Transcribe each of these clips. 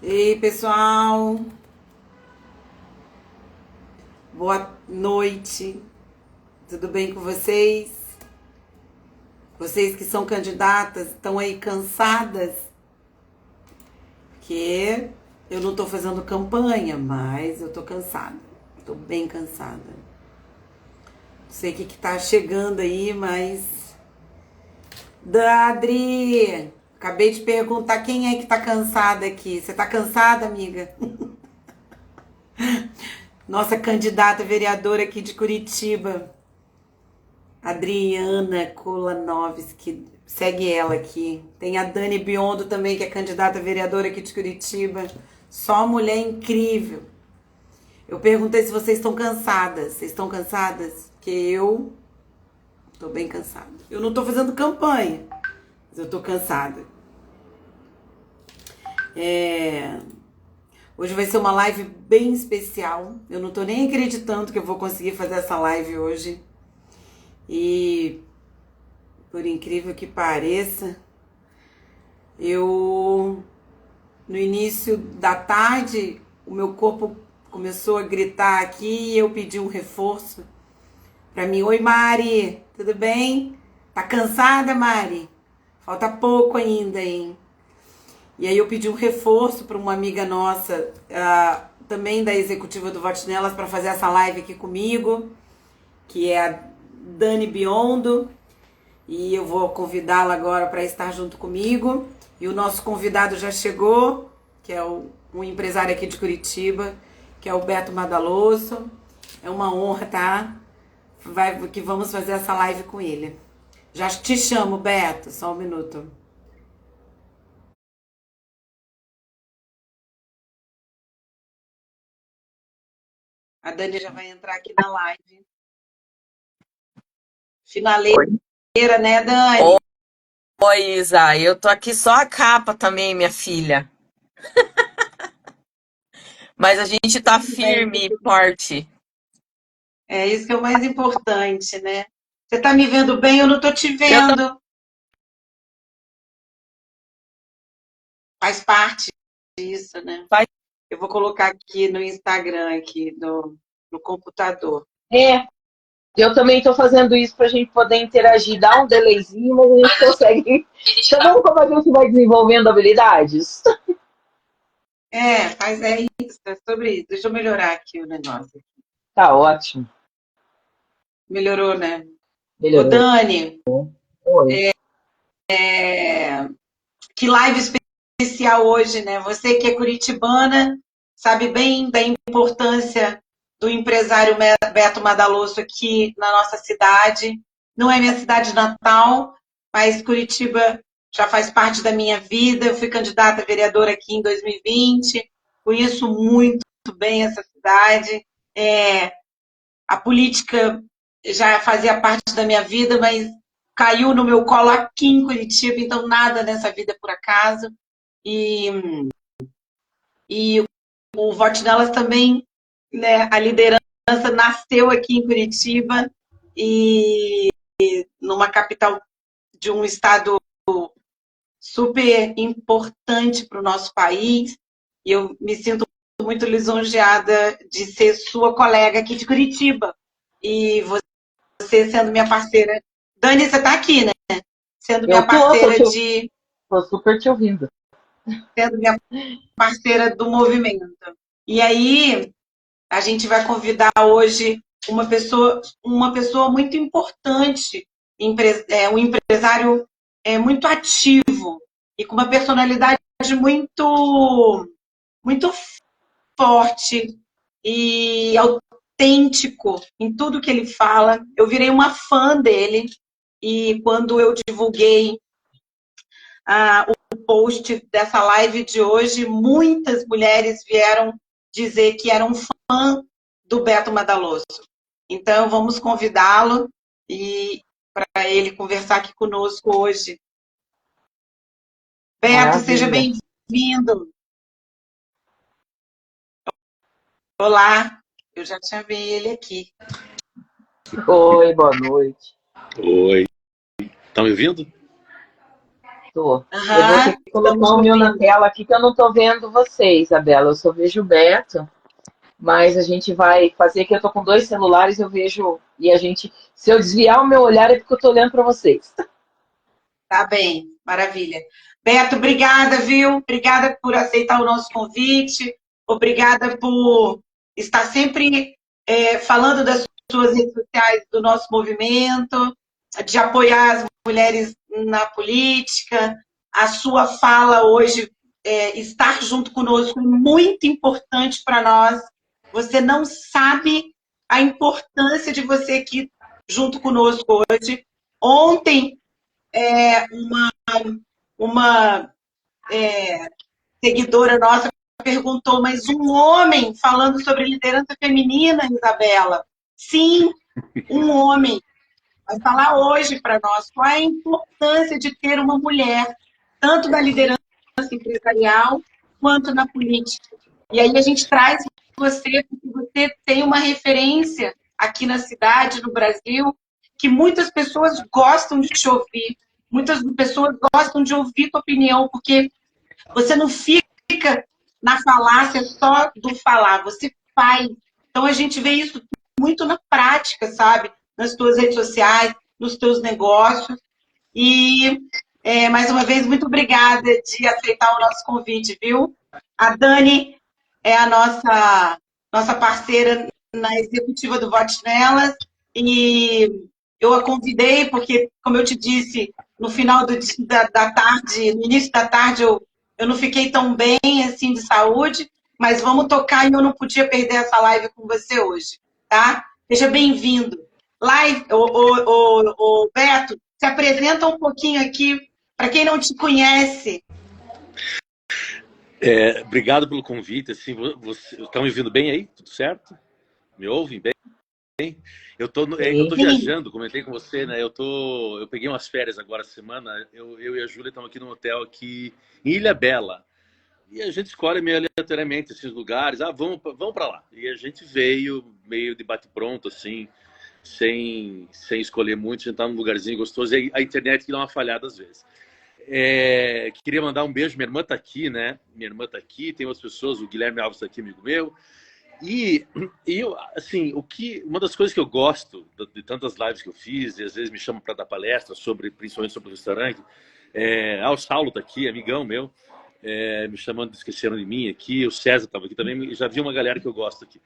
Ei, pessoal, boa noite, tudo bem com vocês? Vocês que são candidatas, estão aí cansadas? Porque eu não estou fazendo campanha, mas eu estou cansada, estou bem cansada. Não sei o que está chegando aí, mas... Dadri, acabei de perguntar quem é que está cansada aqui. Você está cansada, amiga? Nossa candidata vereadora aqui de Curitiba, Adriana Kolanovski, segue ela aqui. Tem a Dani Biondo também, que é candidata vereadora aqui de Curitiba. Só mulher incrível. Eu perguntei se vocês estão cansadas. Vocês estão cansadas? Porque eu tô bem cansada. Eu não tô fazendo campanha, mas eu tô cansada. Hoje vai ser uma live bem especial. Eu não tô nem acreditando que eu vou conseguir fazer essa live hoje. E por incrível que pareça, no início da tarde, o meu corpo começou a gritar aqui e eu pedi um reforço para mim. Oi, Mari, tudo bem? Tá cansada, Mari? Falta pouco ainda, hein? E aí eu pedi um reforço para uma amiga nossa, também da executiva do Vote Nelas, para fazer essa live aqui comigo, que é a Dani Biondo. E eu vou convidá-la agora para estar junto comigo. E o nosso convidado já chegou, que é um empresário aqui de Curitiba, que é o Beto Madaloso. É uma honra, tá? Que vamos fazer essa live com ele. Já te chamo, Beto, só um minuto. A Dani já vai entrar aqui na live. Finaleira, Oi. né, Dani? Oi, Isa. Eu tô aqui só a capa também, minha filha. Mas a gente tá Tudo bem. firme e forte. É isso que é o mais importante, né? Você tá me vendo bem? Eu não tô te Eu tô... vendo. Faz parte disso, né? Faz- Eu vou colocar aqui no Instagram, aqui no computador. É, eu também estou fazendo isso para a gente poder interagir, dar um delayzinho, mas a gente consegue. Tá vendo como a gente vai desenvolvendo habilidades? É isso, é sobre isso. Deixa eu melhorar aqui o negócio. Tá ótimo. Melhorou, né? Ô, Melhorou. Dani, Oi. que live especial hoje, né? Você que é curitibana, sabe bem da importância do empresário Beto Madaloso aqui na nossa cidade. Não é minha cidade natal, mas Curitiba já faz parte da minha vida. Eu fui candidata a vereadora aqui em 2020, conheço muito bem essa cidade. A política já fazia parte da minha vida, mas caiu no meu colo aqui em Curitiba, então nada nessa vida é por acaso. E o Vote Nelas também, né, a liderança nasceu aqui em Curitiba e numa capital de um estado super importante para o nosso país. E eu me sinto muito lisonjeada de ser sua colega aqui de Curitiba. E você sendo minha parceira. Dani, você está aqui, né? Sendo minha Eu parceira de. tô super te ouvindo. Sendo minha parceira do movimento. E aí, a gente vai convidar hoje uma pessoa muito importante, um empresário muito ativo e com uma personalidade muito, muito forte e autêntico em tudo que ele fala. Eu virei uma fã dele e quando eu divulguei o post dessa live de hoje, muitas mulheres vieram dizer que eram fã do Beto Madaloso. Então, vamos convidá-lo e para ele conversar aqui conosco hoje. Beto, seja Maravilha. bem-vindo. Olá, eu já tinha visto ele aqui. Oi, boa noite. Oi, tá me ouvindo? Tô. Eu vou ter Aham, que colocar estamos o meu na ouvindo. tela aqui, que eu não tô vendo você, Isabela. Eu só vejo o Beto, mas a gente vai fazer que eu tô com dois celulares, eu vejo. E a gente. Se eu desviar o meu olhar, é porque eu tô olhando para vocês. Tá bem, maravilha. Beto, obrigada, viu? Obrigada por aceitar o nosso convite. Obrigada por estar sempre falando das suas redes sociais, do nosso movimento, de apoiar as mulheres na política. A sua fala hoje, estar junto conosco, é muito importante para nós. Você não sabe a importância de você aqui junto conosco hoje. Ontem, uma seguidora nossa perguntou, mas um homem falando sobre liderança feminina, Isabela? Sim, um homem. Vai falar hoje para nós qual é a importância de ter uma mulher, tanto na liderança empresarial quanto na política. E aí a gente traz você, porque você tem uma referência aqui na cidade, no Brasil, que muitas pessoas gostam de te ouvir, muitas pessoas gostam de ouvir tua opinião, porque você não fica na falácia só do falar, você faz. Então a gente vê isso muito na prática, sabe? Nas tuas redes sociais, nos teus negócios. E, mais uma vez, muito obrigada de aceitar o nosso convite, viu? A Dani é a nossa parceira na executiva do Vote Nelas e eu a convidei porque, como eu te disse, no final da tarde, no início da tarde, eu não fiquei tão bem assim de saúde, mas vamos tocar e eu não podia perder essa live com você hoje, tá? Seja bem-vindo. Live, o Beto, se apresenta um pouquinho aqui para quem não te conhece. Obrigado pelo convite. Assim, estão me ouvindo bem aí? Tudo certo? Me ouvem bem? Eu tô viajando, comentei com você, né? Eu peguei umas férias agora essa semana. Eu e a Júlia estamos aqui num hotel aqui em Ilha Bela. E a gente escolhe meio aleatoriamente esses lugares. Vamos para lá. E a gente veio meio de bate-pronto, assim, sem escolher muito. A gente tá num lugarzinho gostoso. E a internet que dá uma falhada às vezes. Queria mandar um beijo. Minha irmã tá aqui, né? Minha irmã tá aqui, tem outras pessoas. O Guilherme Alves tá aqui, amigo meu. E eu, assim, uma das coisas que eu gosto de tantas lives que eu fiz, e às vezes me chamam para dar palestra principalmente sobre o restaurante, o Saulo tá aqui, amigão meu, me chamando, esqueceram de mim aqui, o César estava aqui também, já vi uma galera que eu gosto aqui.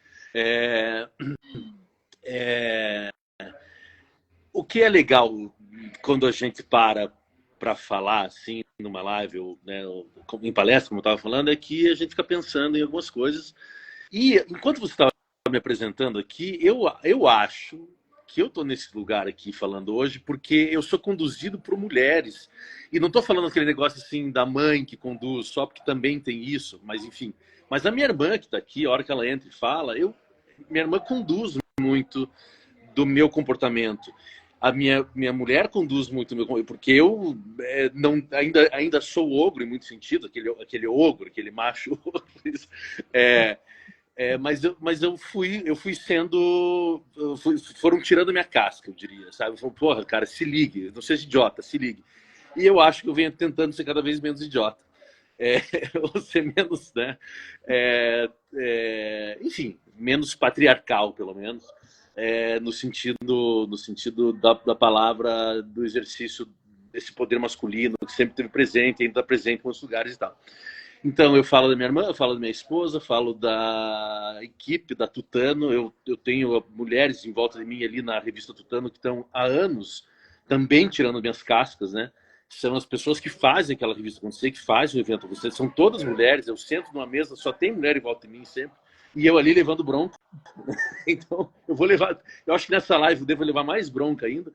O que é legal quando a gente para falar assim numa live ou, né, em palestra, como eu estava falando, é que a gente fica pensando em algumas coisas. E enquanto você estava me apresentando aqui, eu acho que eu estou nesse lugar aqui falando hoje porque eu sou conduzido por mulheres. E não estou falando aquele negócio assim da mãe que conduz, só porque também tem isso, mas enfim. Mas a minha irmã que está aqui, a hora que ela entra e fala, minha irmã conduz muito do meu comportamento. A minha mulher conduz muito o meu comportamento, porque eu ainda sou ogro em muito sentido, aquele ogro, aquele macho ogro. Mas eu fui sendo. Foram tirando minha casca, eu diria, sabe? Falaram, porra, cara, se ligue, não seja idiota, se ligue. E eu acho que eu venho tentando ser cada vez menos idiota. Ou ser menos, né? Enfim, menos patriarcal, pelo menos, no sentido da palavra, do exercício desse poder masculino que sempre esteve presente, ainda está presente em muitos lugares e tal. Então, eu falo da minha irmã, eu falo da minha esposa, falo da equipe da Tutano. Eu tenho mulheres em volta de mim ali na revista Tutano que estão há anos também tirando minhas cascas, né? São as pessoas que fazem aquela revista acontecer, que fazem o evento acontecer. São todas mulheres. Eu sento numa mesa, só tem mulher em volta de mim sempre. E eu ali levando bronca. Então, eu vou levar... Eu acho que nessa live eu devo levar mais bronca ainda.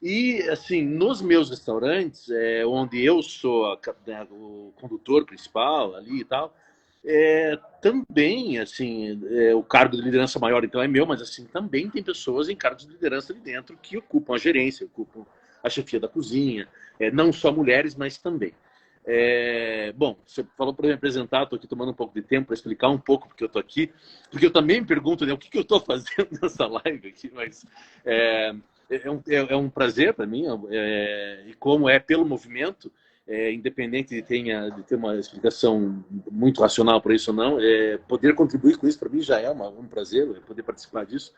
E, assim, nos meus restaurantes, onde eu sou o condutor principal ali e tal, também, assim, o cargo de liderança maior, então, é meu, mas, assim, também tem pessoas em cargos de liderança ali dentro que ocupam a gerência, ocupam a chefia da cozinha, não só mulheres, mas também. Bom, você falou para me apresentar, estou aqui tomando um pouco de tempo para explicar um pouco porque eu estou aqui, porque eu também me pergunto, né, o que eu estou fazendo nessa live aqui, mas... É um prazer para mim, e como é pelo movimento, independente de ter uma explicação muito racional para isso ou não, poder contribuir com isso para mim já é um prazer, poder participar disso.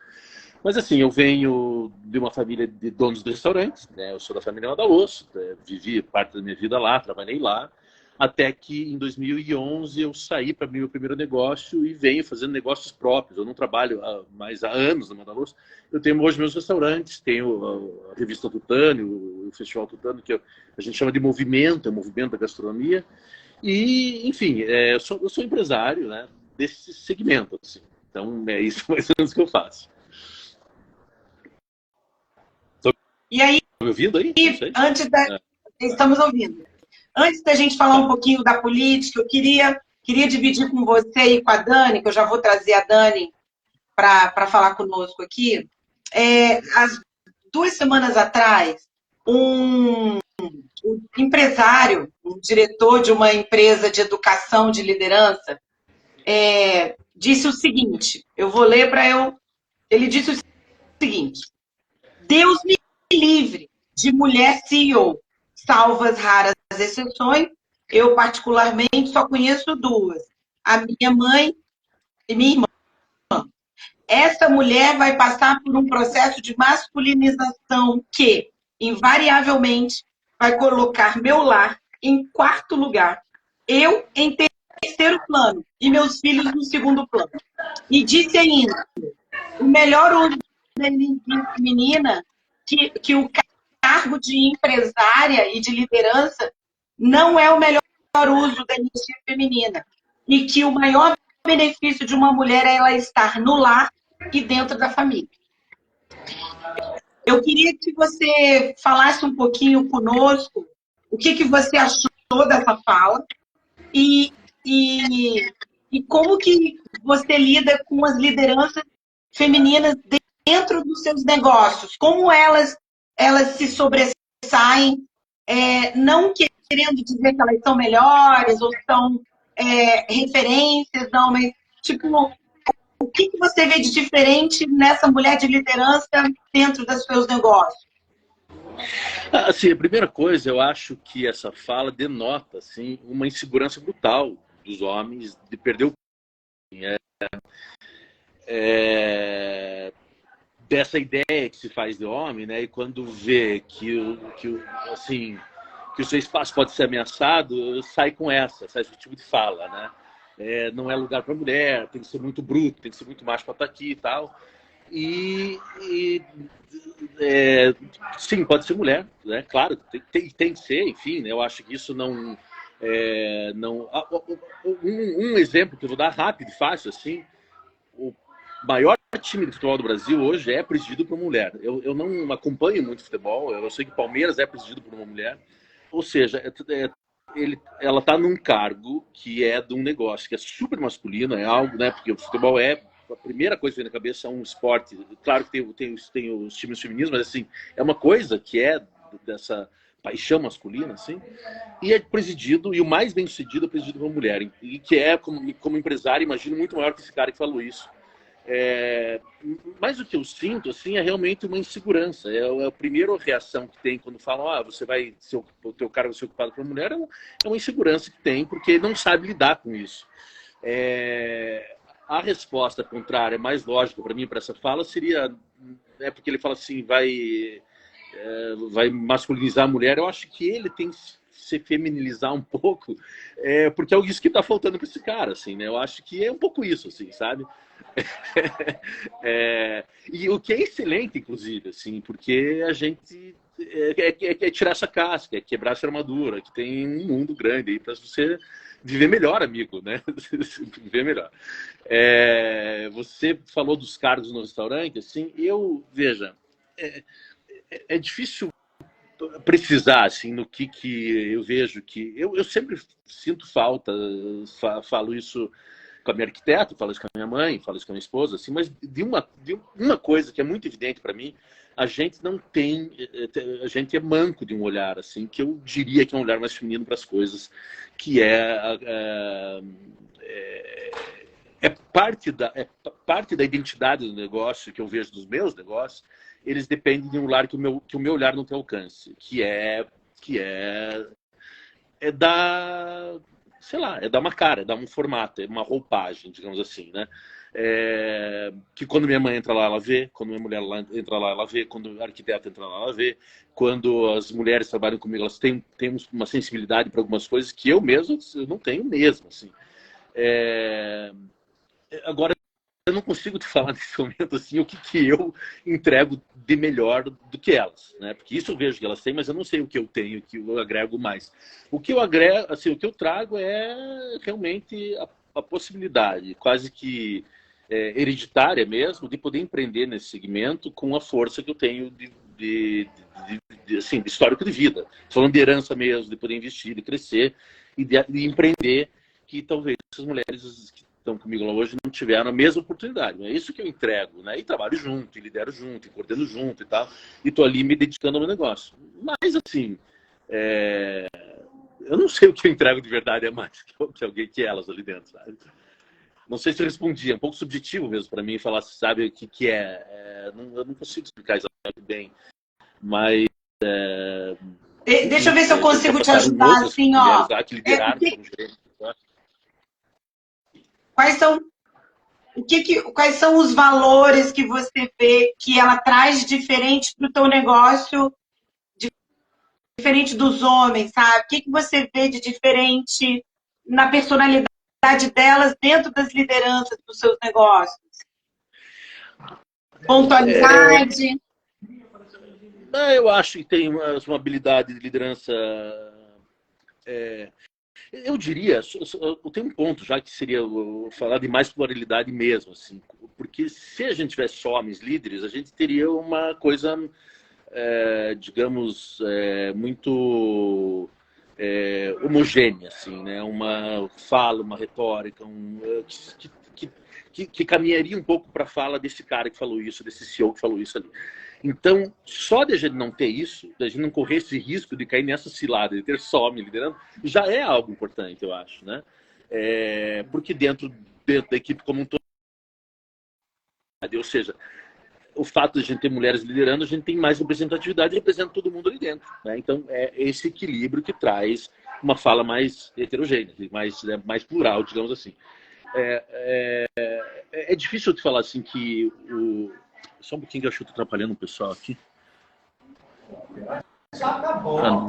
Mas assim, eu venho de uma família de donos de restaurantes, né? Eu sou da família Madaloso, vivi parte da minha vida lá, trabalhei lá, até que em 2011 eu saí para abrir meu primeiro negócio e venho fazendo negócios próprios. Eu não trabalho mais há anos na Madaloso. Eu tenho hoje meus restaurantes, tenho a revista Tutânio, o Festival Tutânio, que a gente chama de movimento, é o movimento da gastronomia. E, enfim, eu sou empresário, né, desse segmento. Assim. Então, é isso mais ou menos que eu faço. E aí, me ouvindo aí? Estamos ouvindo. Antes da gente falar um pouquinho da política, eu queria dividir com você e com a Dani, que eu já vou trazer a Dani para falar conosco aqui. As 2 semanas atrás, um empresário, um diretor de uma empresa de educação de liderança, disse o seguinte, eu vou ler para eu... Ele disse o seguinte: Deus me livre de mulher CEO, salvas raras exceções, eu particularmente só conheço 2, a minha mãe e minha irmã. Essa mulher vai passar por um processo de masculinização que, invariavelmente, vai colocar meu lar em 4º lugar, eu em 3º plano e meus filhos no 2º plano. E disse ainda, o melhor uso da energia feminina, que o cargo de empresária e de liderança não é o melhor uso da energia feminina. E que o maior benefício de uma mulher é ela estar no lar e dentro da família. Eu queria que você falasse um pouquinho conosco o que você achou dessa fala e como que você lida com as lideranças femininas dentro dos seus negócios, como elas se sobressaem, não querendo dizer que elas são melhores ou são referências, não, mas tipo, o que você vê de diferente nessa mulher de liderança dentro dos seus negócios? Assim, a primeira coisa, eu acho que essa fala denota assim, uma insegurança brutal dos homens de perder o dessa ideia que se faz de homem, né? E quando vê que o seu espaço pode ser ameaçado, sai com esse tipo de fala, né? Não é lugar para mulher, tem que ser muito bruto, tem que ser muito macho para estar aqui e tal. Sim, pode ser mulher, né? Claro, tem que ser, enfim, né? Eu acho que isso não... Um exemplo que eu vou dar rápido e fácil, assim, o maior time de futebol do Brasil hoje é presidido por mulher. Eu não acompanho muito futebol, eu sei que o Palmeiras é presidido por uma mulher, ou seja, ela está num cargo que é de um negócio que é super masculino, é algo, né? Porque o futebol a primeira coisa que vem na cabeça é um esporte, claro que tem os times femininos, mas assim, é uma coisa que é dessa paixão masculina, assim, e é presidido, e o mais bem sucedido é presidido por uma mulher, e que é, como empresário, imagino, muito maior que esse cara que falou isso. Mas o que eu sinto, assim, é realmente uma insegurança. A primeira reação que tem quando falam, o teu cargo vai ser ocupado por uma mulher, é uma insegurança que tem, porque não sabe lidar com isso. A resposta contrária, mais lógica para mim, para essa fala, seria, porque ele fala assim, vai masculinizar a mulher. Eu acho que ele tem que se feminilizar um pouco, porque é isso que está faltando para esse cara, assim, né? Eu acho que é um pouco isso, assim, sabe? E o que é excelente, inclusive, assim, porque a gente quer tirar essa casca, quebrar essa armadura, que tem um mundo grande aí para você viver melhor, amigo, né? Viver melhor. Você falou dos cargos no restaurante, assim, veja, é difícil precisar, assim, no que eu vejo que... Eu sempre sinto falta, falo isso com a minha arquiteta, falo isso com a minha mãe, falo isso com a minha esposa, assim, mas de uma coisa que é muito evidente para mim, a gente é manco de um olhar, assim, que eu diria que é um olhar mais feminino para as coisas, que parte da identidade do negócio que eu vejo dos meus negócios. Eles dependem de um lar que o meu olhar não tem alcance, que é é dar, sei lá, é dar uma cara, é dar um formato, é uma roupagem, digamos assim, né? Que quando minha mãe entra lá, ela vê, quando minha mulher entra lá, ela vê, quando o arquiteto entra lá, ela vê, quando as mulheres trabalham comigo, elas têm uma sensibilidade para algumas coisas que eu mesmo eu não tenho mesmo, assim. Agora, eu não consigo te falar nesse momento assim o que eu entrego de melhor do que elas, né? Porque isso eu vejo que elas têm, mas eu não sei o que eu tenho, o que eu agrego mais. O que eu agrego, assim, o que eu trago é realmente a possibilidade, quase que hereditária mesmo, de poder empreender nesse segmento com a força que eu tenho assim, de histórico de vida. Falando de herança mesmo, de poder investir, de crescer e de empreender, que talvez essas mulheres que estão comigo lá hoje não tiveram a mesma oportunidade. É isso que eu entrego, né? E trabalho junto, e lidero junto, e coordeno junto e tal. E estou ali me dedicando ao meu negócio. Mas, assim, eu não sei o que eu entrego de verdade é mais que alguém que elas ali dentro, sabe? Não sei se eu respondi, é um pouco subjetivo mesmo para mim falar, sabe, o que é. Eu não consigo explicar exatamente bem, mas... Deixa eu ver se eu consigo te passaram ajudar, outras assim, mulheres ó. lá que lideraram como gerente. Quais são, quais são os valores que você vê que ela traz diferente para o teu negócio, diferente dos homens, sabe? O que você vê de diferente na personalidade delas dentro das lideranças dos seus negócios? Pontualidade. Eu acho que tem uma habilidade de liderança. Eu diria, eu tenho um ponto já que seria falar de mais pluralidade mesmo, assim, porque se a gente tivesse homens líderes, a gente teria uma coisa, digamos, muito homogênea, assim, né? Uma fala, uma retórica, que caminharia um pouco para a fala desse cara que falou isso, desse CEO que falou isso ali. Então, só de a gente não ter isso, de a gente não correr esse risco de cair nessa cilada, de ter só homem liderando, já é algo importante, eu acho, né? Porque dentro da equipe como um todo, ou seja, o fato de a gente ter mulheres liderando, a gente tem mais representatividade e representa todo mundo ali dentro, né? Então, é esse equilíbrio que traz uma fala mais heterogênea, mais plural, digamos assim. É difícil eu te falar assim que só um pouquinho que eu acho que eu tô atrapalhando o pessoal aqui.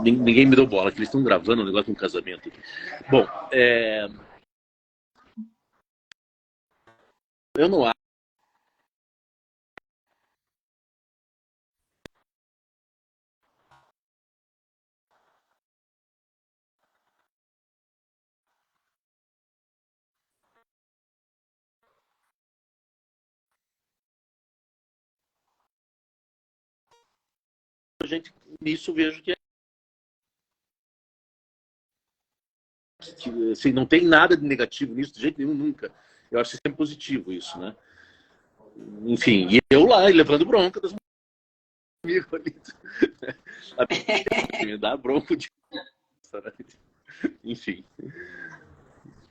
Ninguém me deu bola, que eles estão gravando um negócio de um casamento aqui. Bom, eu não acho. A gente, nisso, vejo que assim, não tem nada de negativo nisso, de jeito nenhum, nunca. Eu acho sempre positivo isso, né? Enfim, e eu lá, levando bronca das mulheres ali. Me dá bronca de... Enfim.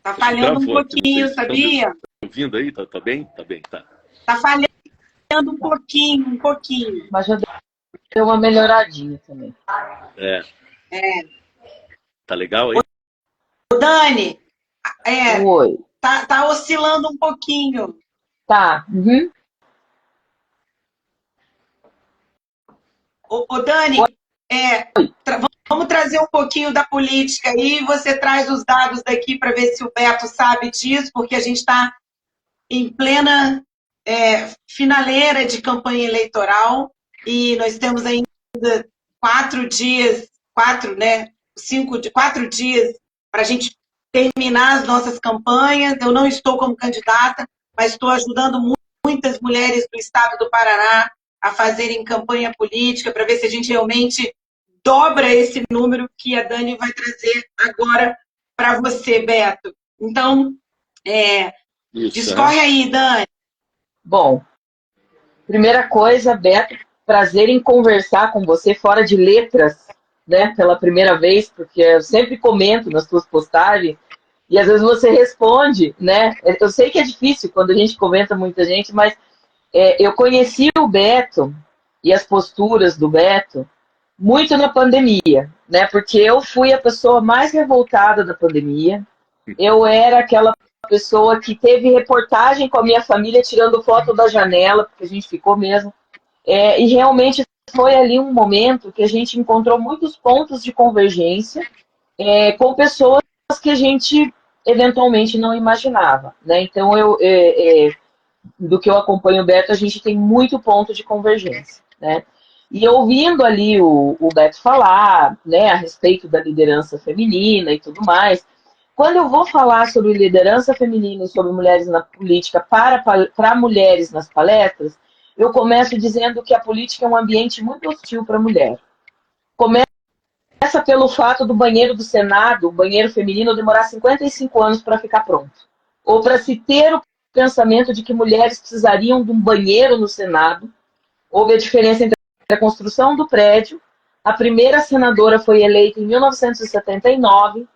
Tá falhando um pouquinho, sabia? Tá ouvindo aí? Tá bem? Tá bem, tá. Tá falhando um pouquinho. Mas já deu uma melhoradinha também. Tá legal aí? Ô, Dani, Oi. tá oscilando um pouquinho. Tá. Uhum. Ô, Dani, vamos trazer um pouquinho da política aí. Você traz os dados daqui para ver se o Beto sabe disso, porque a gente está em plena finaleira de campanha eleitoral e nós temos ainda 4 dias para a gente terminar as nossas campanhas. Eu não estou como candidata, mas estou ajudando muitas mulheres do estado do Paraná a fazerem campanha política para ver se a gente realmente dobra esse número que a Dani vai trazer agora para você, Beto. Então, discorre aí, Dani. Bom, primeira coisa, Beto, prazer em conversar com você fora de letras, né, pela primeira vez, porque eu sempre comento nas suas postagens e às vezes você responde, né? Eu sei que é difícil quando a gente comenta muita gente, mas eu conheci o Beto e as posturas do Beto muito na pandemia, né? Porque eu fui a pessoa mais revoltada da pandemia. Eu era aquela pessoa que teve reportagem com a minha família tirando foto da janela, porque a gente ficou mesmo. E realmente foi ali um momento que a gente encontrou muitos pontos de convergência com pessoas que a gente eventualmente não imaginava, né? Então, do que eu acompanho o Beto, a gente tem muito ponto de convergência, né? E ouvindo ali o Beto falar, né, a respeito da liderança feminina e tudo mais, quando eu vou falar sobre liderança feminina e sobre mulheres na política para mulheres nas palestras, eu começo dizendo que a política é um ambiente muito hostil para a mulher. Começa pelo fato do banheiro do Senado, o banheiro feminino, demorar 55 anos para ficar pronto. Ou para se ter o pensamento de que mulheres precisariam de um banheiro no Senado. Houve a diferença entre a construção do prédio. A primeira senadora foi eleita em 1979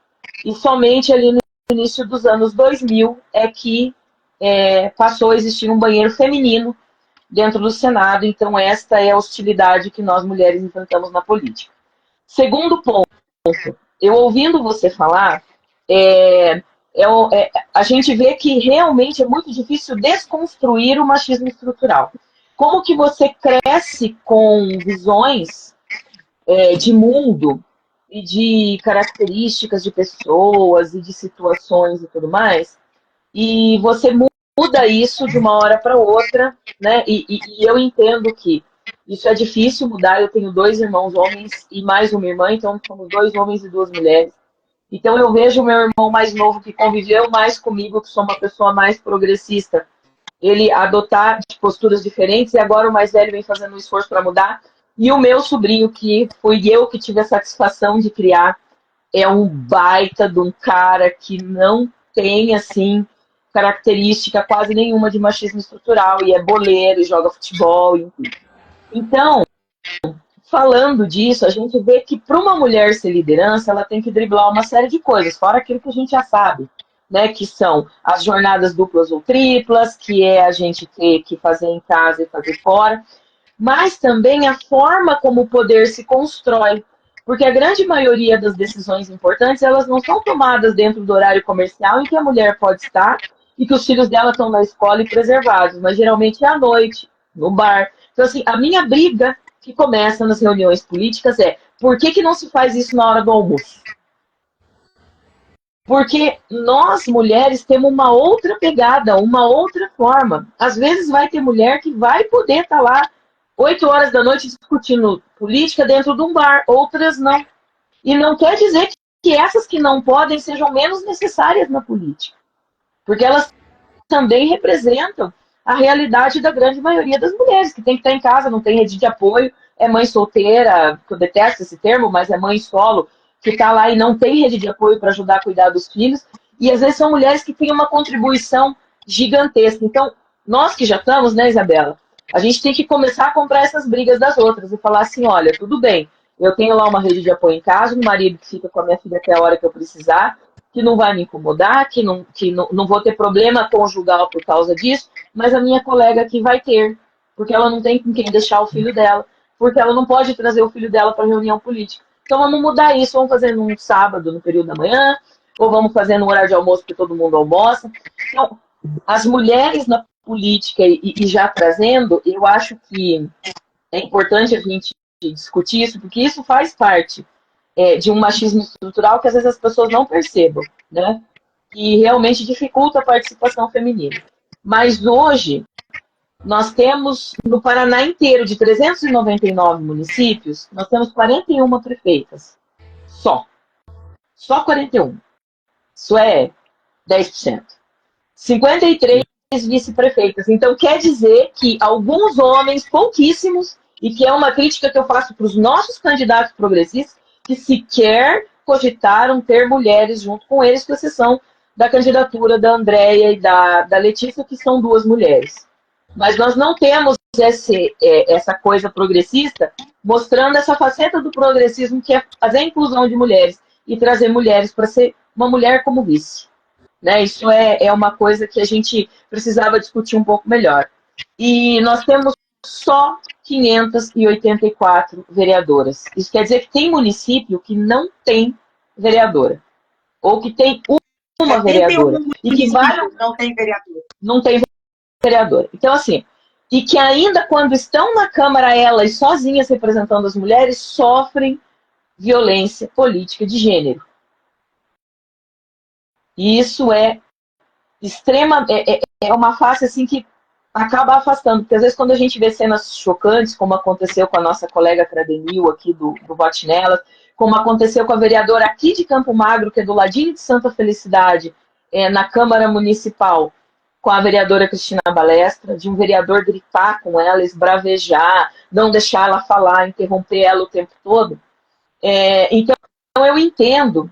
e somente ali no início dos anos 2000 é que passou a existir um banheiro feminino dentro do Senado. Então, esta é a hostilidade que nós mulheres enfrentamos na política. Segundo ponto, eu ouvindo você falar, a gente vê que realmente é muito difícil desconstruir o machismo estrutural. Como que você cresce com visões de mundo e de características de pessoas e de situações e tudo mais, e você muda isso de uma hora para outra, né? E eu entendo que isso é difícil mudar. Eu tenho 2 irmãos homens e mais uma irmã, então somos 2 homens e 2 mulheres. Então eu vejo o meu irmão mais novo, que conviveu mais comigo, que sou uma pessoa mais progressista, ele adotar posturas diferentes, e agora o mais velho vem fazendo um esforço para mudar. E o meu sobrinho, que fui eu que tive a satisfação de criar, é um baita de um cara que não tem, assim, característica quase nenhuma de machismo estrutural, e é boleiro, e joga futebol, enfim. Então, falando disso, a gente vê que para uma mulher ser liderança, ela tem que driblar uma série de coisas, fora aquilo que a gente já sabe, né? Que são as jornadas duplas ou triplas, que é a gente ter que fazer em casa e fazer fora, mas também a forma como o poder se constrói. Porque a grande maioria das decisões importantes, elas não são tomadas dentro do horário comercial em que a mulher pode estar e que os filhos dela estão na escola e preservados, mas geralmente é à noite, no bar. Então, assim, a minha briga que começa nas reuniões políticas é: por que não se faz isso na hora do almoço? Porque nós, mulheres, temos uma outra pegada, uma outra forma. Às vezes vai ter mulher que vai poder estar lá 8 horas da noite discutindo política dentro de um bar, outras não. E não quer dizer que essas que não podem sejam menos necessárias na política. Porque elas também representam a realidade da grande maioria das mulheres, que tem que estar em casa, não tem rede de apoio, é mãe solteira, eu detesto esse termo, mas é mãe solo, que está lá e não tem rede de apoio para ajudar a cuidar dos filhos, e às vezes são mulheres que têm uma contribuição gigantesca. Então, nós que já estamos, né, Isabela, a gente tem que começar a comprar essas brigas das outras e falar assim: olha, tudo bem, eu tenho lá uma rede de apoio em casa, um marido que fica com a minha filha até a hora que eu precisar, que não vai me incomodar, que não vou ter problema conjugal por causa disso, mas a minha colega aqui vai ter, porque ela não tem com quem deixar o filho dela, porque ela não pode trazer o filho dela para reunião política. Então vamos mudar isso, vamos fazer num sábado, no período da manhã, ou vamos fazer no horário de almoço que todo mundo almoça. Então, as mulheres na política e já trazendo, eu acho que é importante a gente discutir isso, porque isso faz parte de um machismo estrutural que às vezes as pessoas não percebam, né? E realmente dificulta a participação feminina. Mas hoje, nós temos, no Paraná inteiro, de 399 municípios, nós temos 41 prefeitas. Só. Só 41. Isso é 10%. 53 vice-prefeitas. Então, quer dizer que alguns homens, pouquíssimos, e que é uma crítica que eu faço para os nossos candidatos progressistas, que sequer cogitaram ter mulheres junto com eles, com exceção da candidatura da Andréia e da Letícia, que são 2 mulheres. Mas nós não temos essa coisa progressista mostrando essa faceta do progressismo, que é fazer a inclusão de mulheres e trazer mulheres para ser uma mulher como vice. Né? Isso é uma coisa que a gente precisava discutir um pouco melhor. E nós temos só 584 vereadoras. Isso quer dizer que tem município que não tem vereadora, ou que tem uma vereadora, e que vários não tem vereador. não tem vereadora. Então, assim, e que ainda quando estão na Câmara, elas sozinhas representando as mulheres, sofrem violência política de gênero. E isso é é uma face assim que acaba afastando, porque às vezes quando a gente vê cenas chocantes, como aconteceu com a nossa colega Cradenil aqui do Vote Nelas, como aconteceu com a vereadora aqui de Campo Magro, que é do ladinho de Santa Felicidade, na Câmara Municipal, com a vereadora Cristina Balestra, de um vereador gritar com ela, esbravejar, não deixar ela falar, interromper ela o tempo todo. Então eu entendo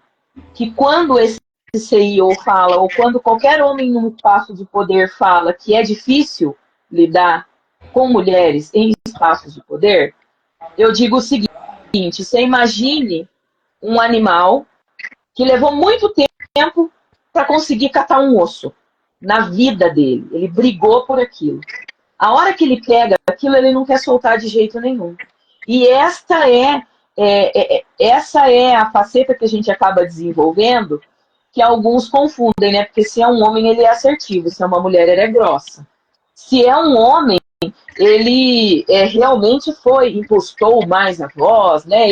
que quando esse CEO fala, ou quando qualquer homem num espaço de poder fala que é difícil lidar com mulheres em espaços de poder, eu digo o seguinte: você imagine um animal que levou muito tempo para conseguir catar um osso na vida dele. Ele brigou por aquilo. A hora que ele pega aquilo, ele não quer soltar de jeito nenhum. E essa é a faceta que a gente acaba desenvolvendo, que alguns confundem, né? Porque se é um homem, ele é assertivo, se é uma mulher, ele é grossa. Se é um homem, ele realmente impostou mais a voz, né?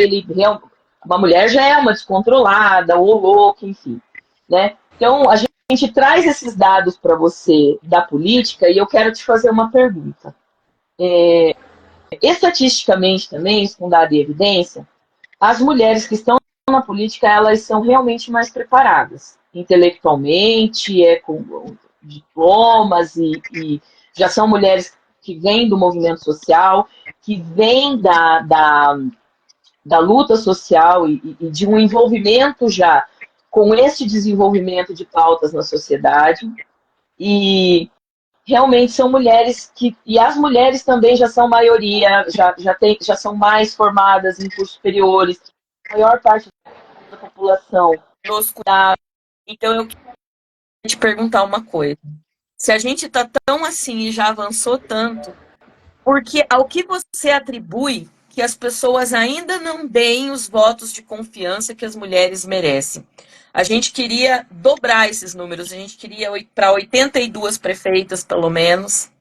Uma mulher já é uma descontrolada, ou louca, enfim, né? Então, a gente traz esses dados para você da política e eu quero te fazer uma pergunta. Estatisticamente também, isso com dado e evidência, as mulheres que estão na política, elas são realmente mais preparadas, intelectualmente, com diplomas e já são mulheres que vêm do movimento social, que vêm da luta social e de um envolvimento já com esse desenvolvimento de pautas na sociedade. E realmente são mulheres e as mulheres também já são maioria, já são mais formadas em cursos superiores. A maior parte da população. Então eu queria te perguntar uma coisa. Se a gente está tão assim e já avançou tanto, porque ao que você atribui que as pessoas ainda não deem os votos de confiança que as mulheres merecem? A gente queria dobrar esses números, a gente queria para 82 prefeitas, pelo menos.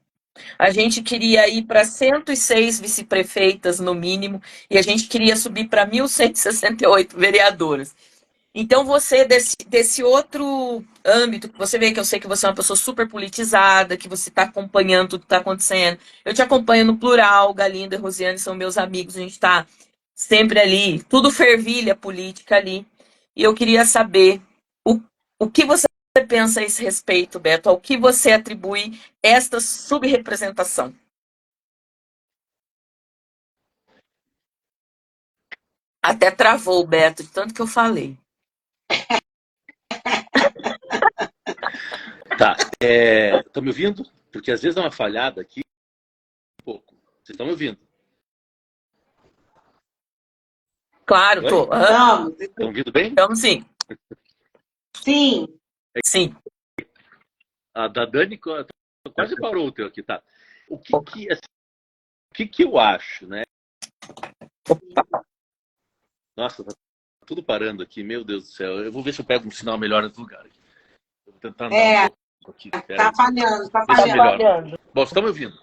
A gente queria ir para 106 vice-prefeitas, no mínimo, e a gente queria subir para 1.168 vereadoras. Então, você, desse outro âmbito, que você vê que eu sei que você é uma pessoa super politizada, que você está acompanhando tudo que está acontecendo. Eu te acompanho no plural, Galinda e Rosiane são meus amigos, a gente está sempre ali, tudo fervilha política ali. E eu queria saber o, o que você pensa a esse respeito, Beto, ao que você atribui esta subrepresentação. Até travou, Beto, de tanto que eu falei. Tá. Estão me ouvindo? Porque às vezes dá uma falhada aqui. Um pouco. Vocês estão me ouvindo? Claro, tô. Estamos. Estão ouvindo bem? Estamos sim. Sim. Sim. A da Dani quase parou o teu aqui, tá? O que eu acho, né? Nossa, tá tudo parando aqui, meu Deus do céu. Eu vou ver se eu pego um sinal melhor em outro lugar. Eu vou tentar andar um pouco aqui. Tá falhando, tá falhando. Bom, vocês estão me ouvindo?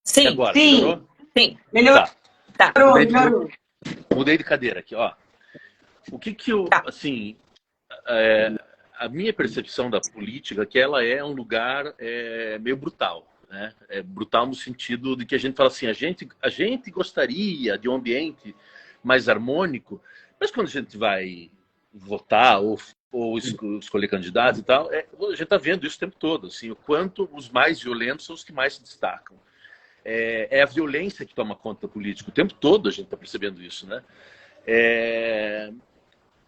Sim. E agora? Sim. Melhorou? Sim. Melhorou. Tá. Melhorou. Mudei de cadeira aqui, ó. O que eu, assim, a minha percepção da política é que ela é um lugar meio brutal, né? É brutal no sentido de que a gente fala assim, a gente gostaria de um ambiente mais harmônico, mas quando a gente vai votar ou escolher candidatos e tal, a gente está vendo isso o tempo todo, assim, o quanto os mais violentos são os que mais se destacam. É a violência que toma conta da política. O tempo todo a gente está percebendo isso, né?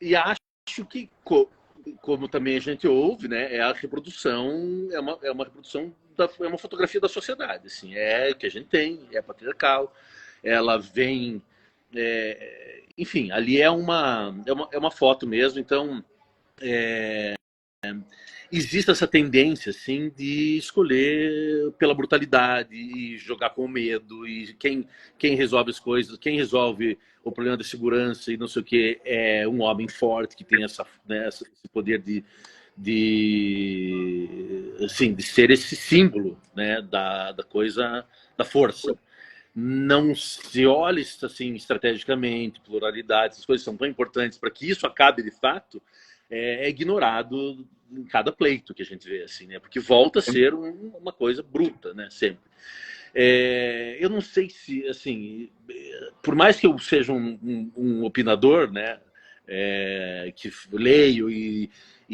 E acho que, como também a gente ouve, né, é a reprodução, é uma reprodução, é uma fotografia da sociedade, assim, é o que a gente tem, é patriarcal, ela vem, enfim, ali é uma foto mesmo, então, existe essa tendência, assim, de escolher pela brutalidade e jogar com medo. E quem resolve as coisas, quem resolve o problema da segurança e não sei o que, é um homem forte que tem né, esse poder assim, de ser esse símbolo, né, da coisa, da força. Não se olha assim estrategicamente, pluralidade, essas coisas são tão importantes para que isso acabe de fato, é ignorado em cada pleito que a gente vê, assim, né? Porque volta a ser uma coisa bruta, né? Sempre. Eu não sei se, assim, por mais que eu seja um opinador, né? Que leio e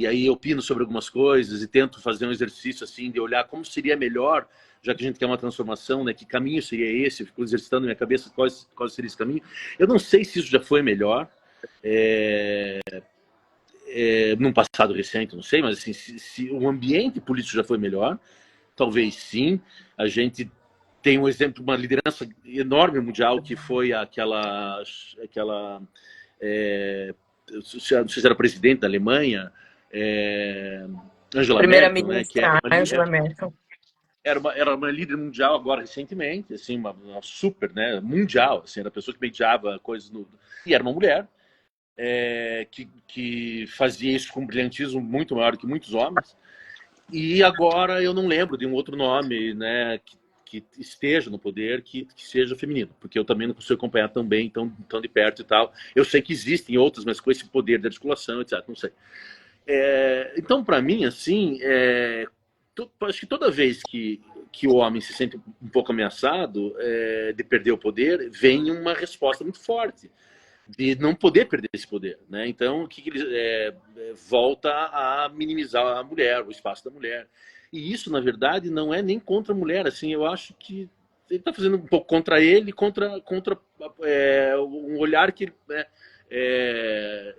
aí opino sobre algumas coisas e tento fazer um exercício assim de olhar como seria melhor, já que a gente quer uma transformação, né? Que caminho seria esse? Eu fico exercitando na minha cabeça qual seria esse caminho. Eu não sei se isso já foi melhor. Num passado recente, não sei, mas assim, se o ambiente político já foi melhor, talvez sim. A gente tem um exemplo, uma liderança enorme mundial que foi aquela não sei se era presidente da Alemanha, Angela Merkel, né, que Primeira-ministra Angela Merkel. Era uma líder mundial agora recentemente, assim, uma super, né, mundial, assim, era a pessoa que mediava coisas e era uma mulher, que fazia isso com um brilhantismo muito maior do que muitos homens. E agora eu não lembro de um outro nome, né, que esteja no poder, que seja feminino, porque eu também não consigo acompanhar tão bem, tão de perto e tal. Eu sei que existem outras, mas com esse poder de articulação, etc. Não sei. Então, para mim, assim, acho que toda vez que o homem se sente um pouco ameaçado de perder o poder, vem uma resposta muito forte de não poder perder esse poder, né? Então, o que ele volta a minimizar a mulher, o espaço da mulher. E isso, na verdade, não é nem contra a mulher, assim, eu acho que ele está fazendo um pouco contra ele, contra um olhar que,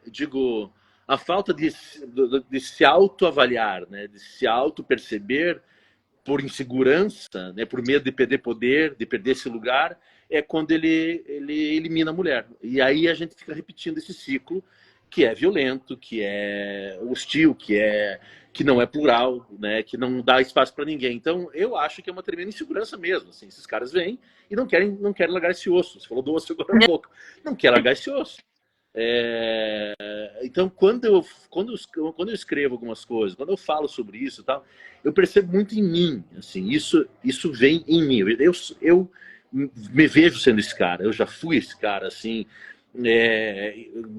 digo, a falta de se autoavaliar, né? De se auto-perceber por insegurança, né? Por medo de perder poder, de perder esse lugar, é quando ele elimina a mulher. E aí a gente fica repetindo esse ciclo que é violento, que é hostil, que não é plural, né? Que não dá espaço para ninguém. Então, eu acho que é uma tremenda insegurança mesmo. Assim, esses caras vêm e não querem largar esse osso. Você falou do osso agora há pouco. Não quer largar esse osso. Então, quando eu escrevo algumas coisas, quando eu falo sobre isso e tal, eu percebo muito em mim, assim, isso vem em mim. Eu me vejo sendo esse cara, eu já fui esse cara, assim,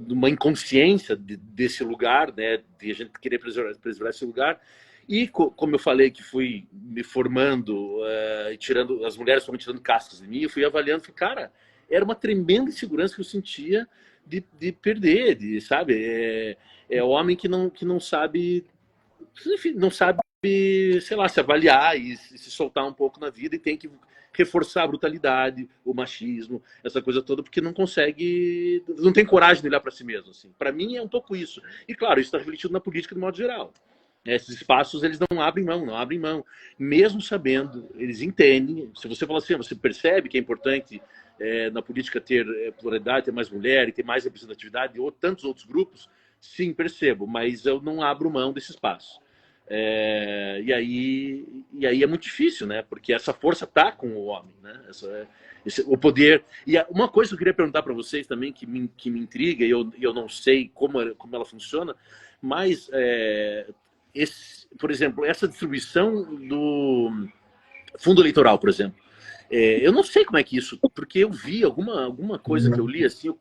uma inconsciência desse lugar, né, de a gente querer preservar esse lugar. E como eu falei que fui me formando, tirando, as mulheres foram tirando cascas de mim, eu fui avaliando, falei, cara, era uma tremenda insegurança que eu sentia de perder, sabe? É homem que não sabe, enfim, não sabe, sei lá, se avaliar e se soltar um pouco na vida e tem que reforçar a brutalidade, o machismo, essa coisa toda, porque não consegue, não tem coragem de olhar para si mesmo. Assim. Para mim é um pouco isso. E claro, isso está refletido na política de modo geral. Esses espaços eles não abrem mão, mesmo sabendo, eles entendem. Se você fala assim, você percebe que é importante na política ter pluralidade, ter mais mulher e ter mais representatividade ou tantos outros grupos, sim, percebo, mas eu não abro mão desse espaço. E aí é muito difícil, né? Porque essa força está com o homem, né? O poder. E uma coisa que eu queria perguntar para vocês também que me intriga e eu não sei como ela funciona, mas por exemplo, essa distribuição do fundo eleitoral, por exemplo. Eu não sei como é que isso, porque eu vi alguma coisa que eu li assim,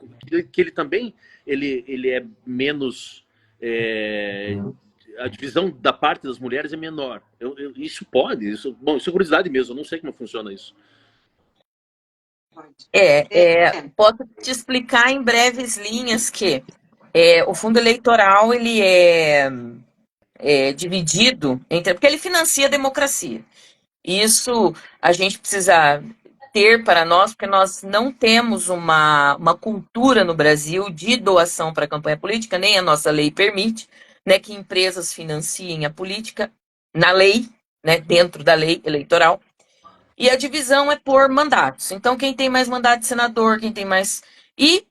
que ele também ele é menos a divisão da parte das mulheres é menor. Isso pode, bom, isso é curiosidade mesmo, eu não sei como funciona isso. Posso te explicar em breves linhas que o fundo eleitoral ele é dividido entre, porque ele financia a democracia. Isso a gente precisa ter para nós, porque nós não temos uma cultura no Brasil de doação para a campanha política, nem a nossa lei permite, né, que empresas financiem a política na lei, né, dentro da lei eleitoral. E a divisão é por mandatos. Então, quem tem mais mandato de senador, quem tem mais... E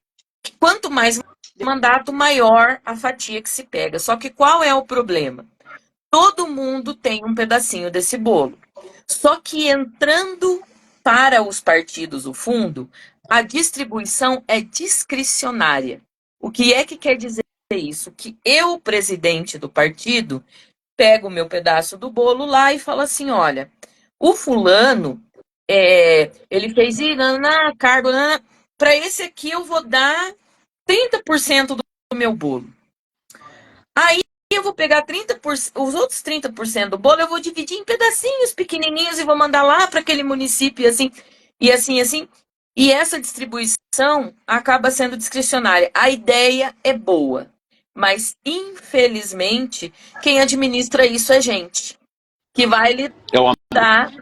quanto mais mandato, maior a fatia que se pega. Só que qual é o problema? todo mundo tem um pedacinho desse bolo. Só que entrando para os partidos, o fundo, a distribuição é discricionária. O que é que quer dizer isso? Que eu, presidente do partido, pego o meu pedaço do bolo lá e falo assim, olha, o fulano, ele fez cargo, para esse aqui eu vou dar 30% do meu bolo. Aí eu vou pegar 30%, os outros 30% do bolo, eu vou dividir em pedacinhos pequenininhos e vou mandar lá para aquele município, assim, e assim, assim. E essa distribuição acaba sendo discricionária. A ideia é boa, mas, infelizmente, quem administra isso é gente, que vai É uma... lidar,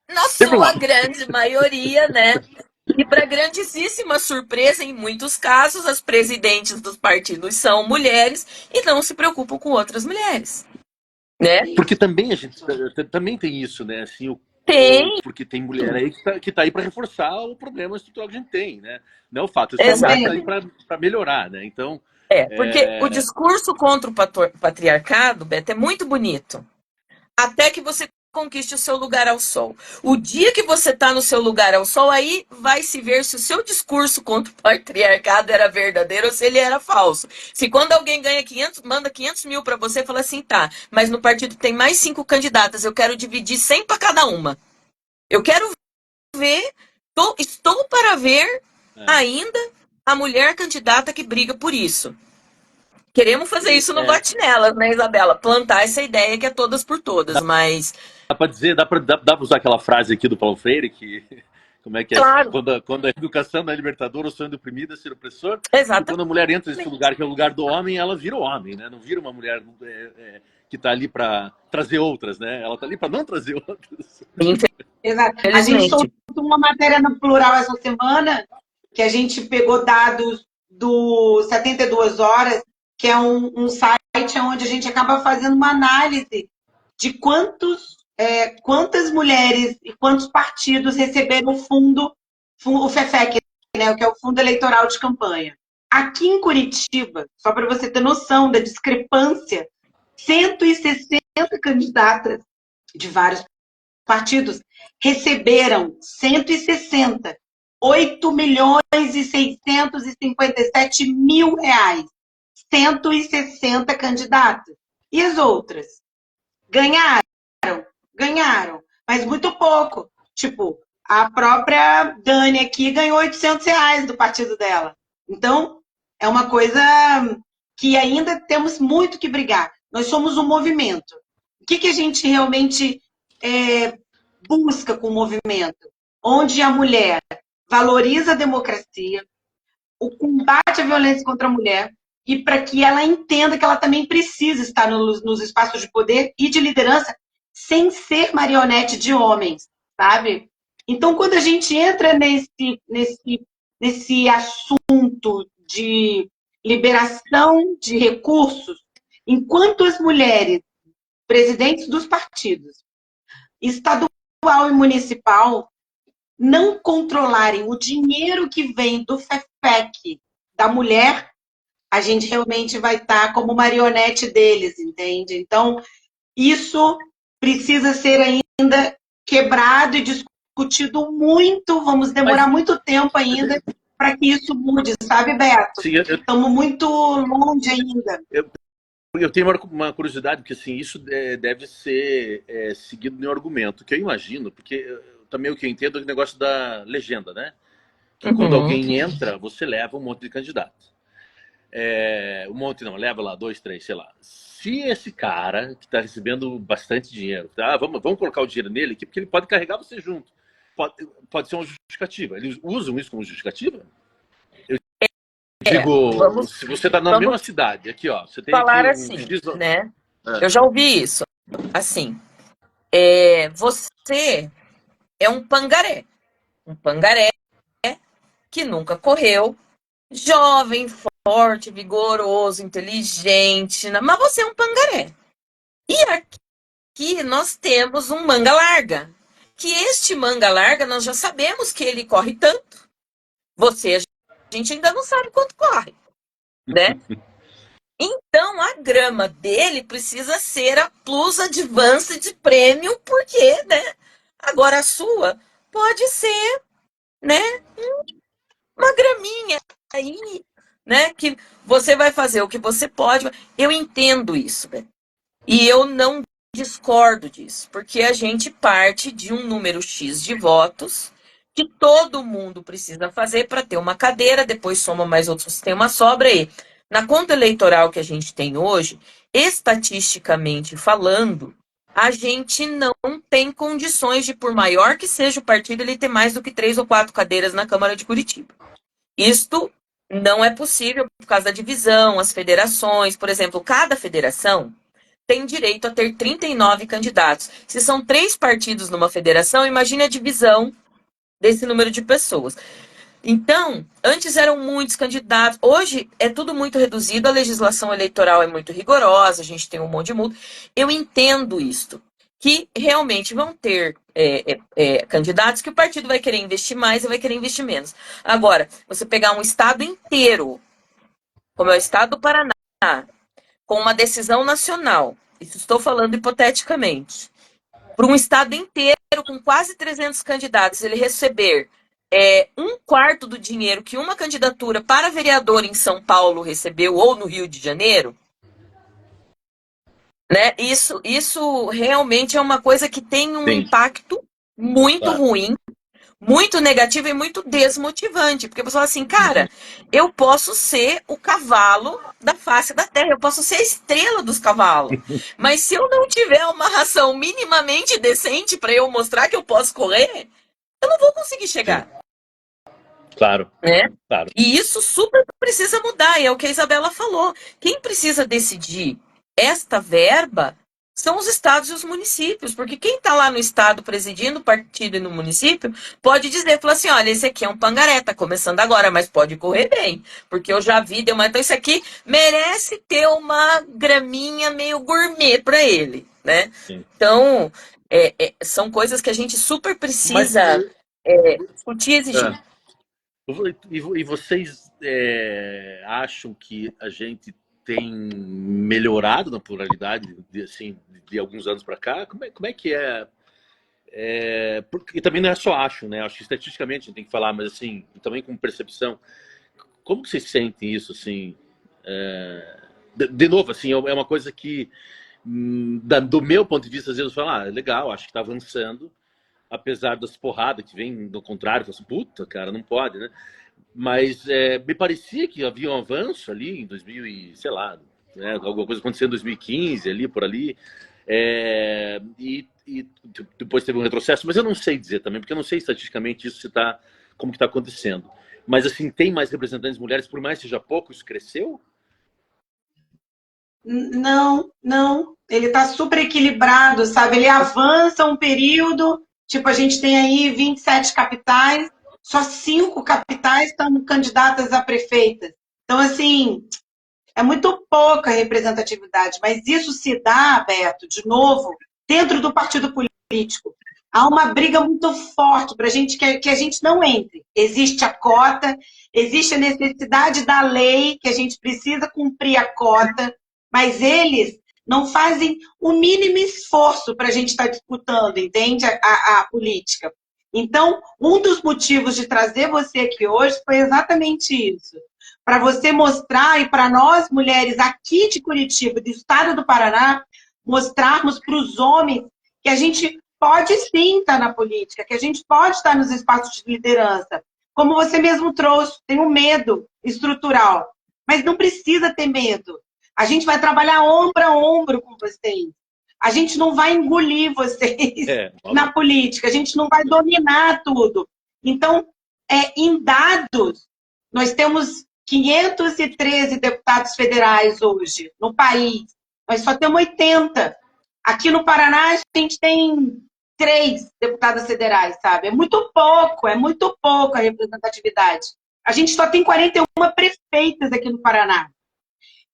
na sua grande maioria, né? E para grandíssima surpresa, em muitos casos, as presidentes dos partidos são mulheres e não se preocupam com outras mulheres, né? Porque também a gente também tem isso, né? Assim, Tem. Porque tem mulher aí que tá aí para reforçar o problema estrutural que a gente tem, né? Não é o fato, Exato. mulher que tá aí para melhorar, né? Então, porque o discurso contra o patriarcado, Beto, é muito bonito. Até que você conquiste o seu lugar ao sol. O dia que você está no seu lugar ao sol, aí vai se ver se o seu discurso contra o patriarcado era verdadeiro ou se ele era falso. Se quando alguém ganha 500, manda 500 mil para você, fala assim, tá, mas no partido tem mais 5 candidatas, eu quero dividir 100 para cada uma. Eu quero ver, estou para ver ainda a mulher candidata que briga por isso. Queremos fazer isso no Bate Nelas, né, Isabela? Plantar essa ideia que é todas por todas, mas... Dá para dizer, dá para usar aquela frase aqui do Paulo Freire, que... Como é que é? Claro. Quando a educação não é libertadora, o sonho do oprimido é ser opressor. Exato. E quando a mulher entra nesse lugar, que é o lugar do homem, ela vira o homem, né? Não vira uma mulher que está ali para trazer outras, né? Ela está ali para não trazer outras. Exato. A gente soltou uma matéria no Plural essa semana, que a gente pegou dados do 72 Horas, que é um site onde a gente acaba fazendo uma análise de quantas mulheres e quantos partidos receberam o FEFEC, né, que é o Fundo Eleitoral de Campanha. Aqui em Curitiba, só para você ter noção da discrepância, 160 candidatas de vários partidos receberam 160, 8 milhões e 657 mil reais. 160 candidatos. E as outras? Ganharam, mas muito pouco. Tipo, a própria Dani aqui ganhou 800 reais do partido dela. Então, é uma coisa que ainda temos muito que brigar. Nós somos um movimento. O que a gente realmente busca com o movimento? Onde a mulher valoriza a democracia, o combate à violência contra a mulher, e para que ela entenda que ela também precisa estar nos espaços de poder e de liderança sem ser marionete de homens, sabe? Então, quando a gente entra nesse assunto de liberação de recursos, enquanto as mulheres, presidentes dos partidos, estadual e municipal, não controlarem o dinheiro que vem do FEFEC da mulher, a gente realmente vai estar como marionete deles, entende? Então, isso precisa ser ainda quebrado e discutido muito, vamos demorar muito tempo ainda para que isso mude, sabe, Beto? Sim, estamos muito longe ainda. Eu tenho uma curiosidade, porque assim, isso deve ser seguido no argumento, que eu imagino, porque também o que eu entendo é o negócio da legenda, né? Que quando alguém entra, você leva um monte de candidatos. Um monte não, leva lá 2, 3, sei lá. Se esse cara que está recebendo bastante dinheiro, tá? Vamos colocar o dinheiro nele aqui, porque ele pode carregar você junto. Pode ser uma justificativa. Eles usam isso como justificativa? Eu digo, se você está na mesma cidade, aqui, ó, você tem falar aqui assim, né? Eu já ouvi isso. Assim, você é um pangaré que nunca correu, jovem, forte, vigoroso, inteligente, mas você é um pangaré. E aqui nós temos um manga larga, que este manga larga nós já sabemos que ele corre tanto. A gente ainda não sabe quanto corre, né? Então, a grama dele precisa ser a Plus Advanced Premium, porque, né? Agora a sua pode ser, né? Uma graminha aí, né? Que você vai fazer o que você pode. Eu entendo isso, né? E eu não discordo disso, porque a gente parte de um número X de votos que todo mundo precisa fazer para ter uma cadeira, depois soma mais outros, tem uma sobra aí. Na conta eleitoral que a gente tem hoje, estatisticamente falando, a gente não tem condições de, por maior que seja o partido, ele ter mais do que 3 ou 4 cadeiras na Câmara de Curitiba. Isto não é possível por causa da divisão, as federações, por exemplo, cada federação tem direito a ter 39 candidatos. Se são 3 partidos numa federação, imagine a divisão desse número de pessoas. Então, antes eram muitos candidatos, hoje é tudo muito reduzido, a legislação eleitoral é muito rigorosa, a gente tem um monte de multa. Eu entendo isto, que realmente vão ter candidatos que o partido vai querer investir mais e vai querer investir menos. Agora, você pegar um estado inteiro, como é o estado do Paraná, com uma decisão nacional, isso estou falando hipoteticamente, para um estado inteiro com quase 300 candidatos, ele receber 1/4 do dinheiro que uma candidatura para vereador em São Paulo recebeu, ou no Rio de Janeiro, né? Isso realmente é uma coisa que tem um Sim, impacto muito claro. ruim, muito negativo e muito desmotivante. Porque você fala assim, cara, eu posso ser o cavalo da face da terra, eu posso ser a estrela dos cavalos. Mas se eu não tiver uma ração minimamente decente para eu mostrar que eu posso correr, eu não vou conseguir chegar. Sim, claro, Né? claro. E isso super precisa mudar, e é o que a Isabela falou. Quem precisa decidir esta verba são os estados e os municípios, porque quem está lá no estado presidindo o partido e no município pode dizer, falar assim, olha, esse aqui é um pangaré, tá começando agora, mas pode correr bem, porque eu já vi, então isso aqui merece ter uma graminha meio gourmet para ele, né? Sim. Então, são coisas que a gente super Mas precisa discutir e exigir. e vocês acham que a gente tem melhorado na pluralidade assim, de alguns anos para cá? Como é que é? Porque também não é só acho, né? Acho que estatisticamente a gente tem que falar, mas assim, também com percepção. Como que vocês sentem isso, assim? De novo, assim, é uma coisa que, do meu ponto de vista, às vezes eu falo, legal, acho que está avançando, apesar das porradas que vem do contrário, eu falo assim, puta, cara, não pode, né? Mas me parecia que havia um avanço ali em 2000 e, sei lá, né, alguma coisa aconteceu em 2015, ali, por ali, e depois teve um retrocesso, mas eu não sei dizer também, porque eu não sei estatisticamente isso como que está acontecendo. Mas, assim, tem mais representantes mulheres, por mais que seja pouco, isso cresceu? Não, não. Ele está super equilibrado, sabe? Ele avança um período, tipo, a gente tem aí 27 capitais, só 5 capitais estão candidatas a prefeitas. Então, assim, é muito pouca representatividade, mas isso se dá, Beto, de novo, dentro do partido político. Há uma briga muito forte para a gente que a gente não entre. Existe a cota, existe a necessidade da lei, que a gente precisa cumprir a cota, mas eles não fazem o mínimo esforço para a gente estar disputando, entende? A política. Então, um dos motivos de trazer você aqui hoje foi exatamente isso. Para você mostrar, e para nós mulheres aqui de Curitiba, do estado do Paraná, mostrarmos para os homens que a gente pode sim estar na política, que a gente pode estar nos espaços de liderança. Como você mesmo trouxe, tem um medo estrutural, mas não precisa ter medo. A gente vai trabalhar ombro a ombro com vocês. A gente não vai engolir vocês na política, a gente não vai dominar tudo. Então, em dados, nós temos 513 deputados federais hoje no país. Nós só temos 80. Aqui no Paraná, a gente tem 3 deputadas federais, sabe? É muito pouco a representatividade. A gente só tem 41 prefeitas aqui no Paraná.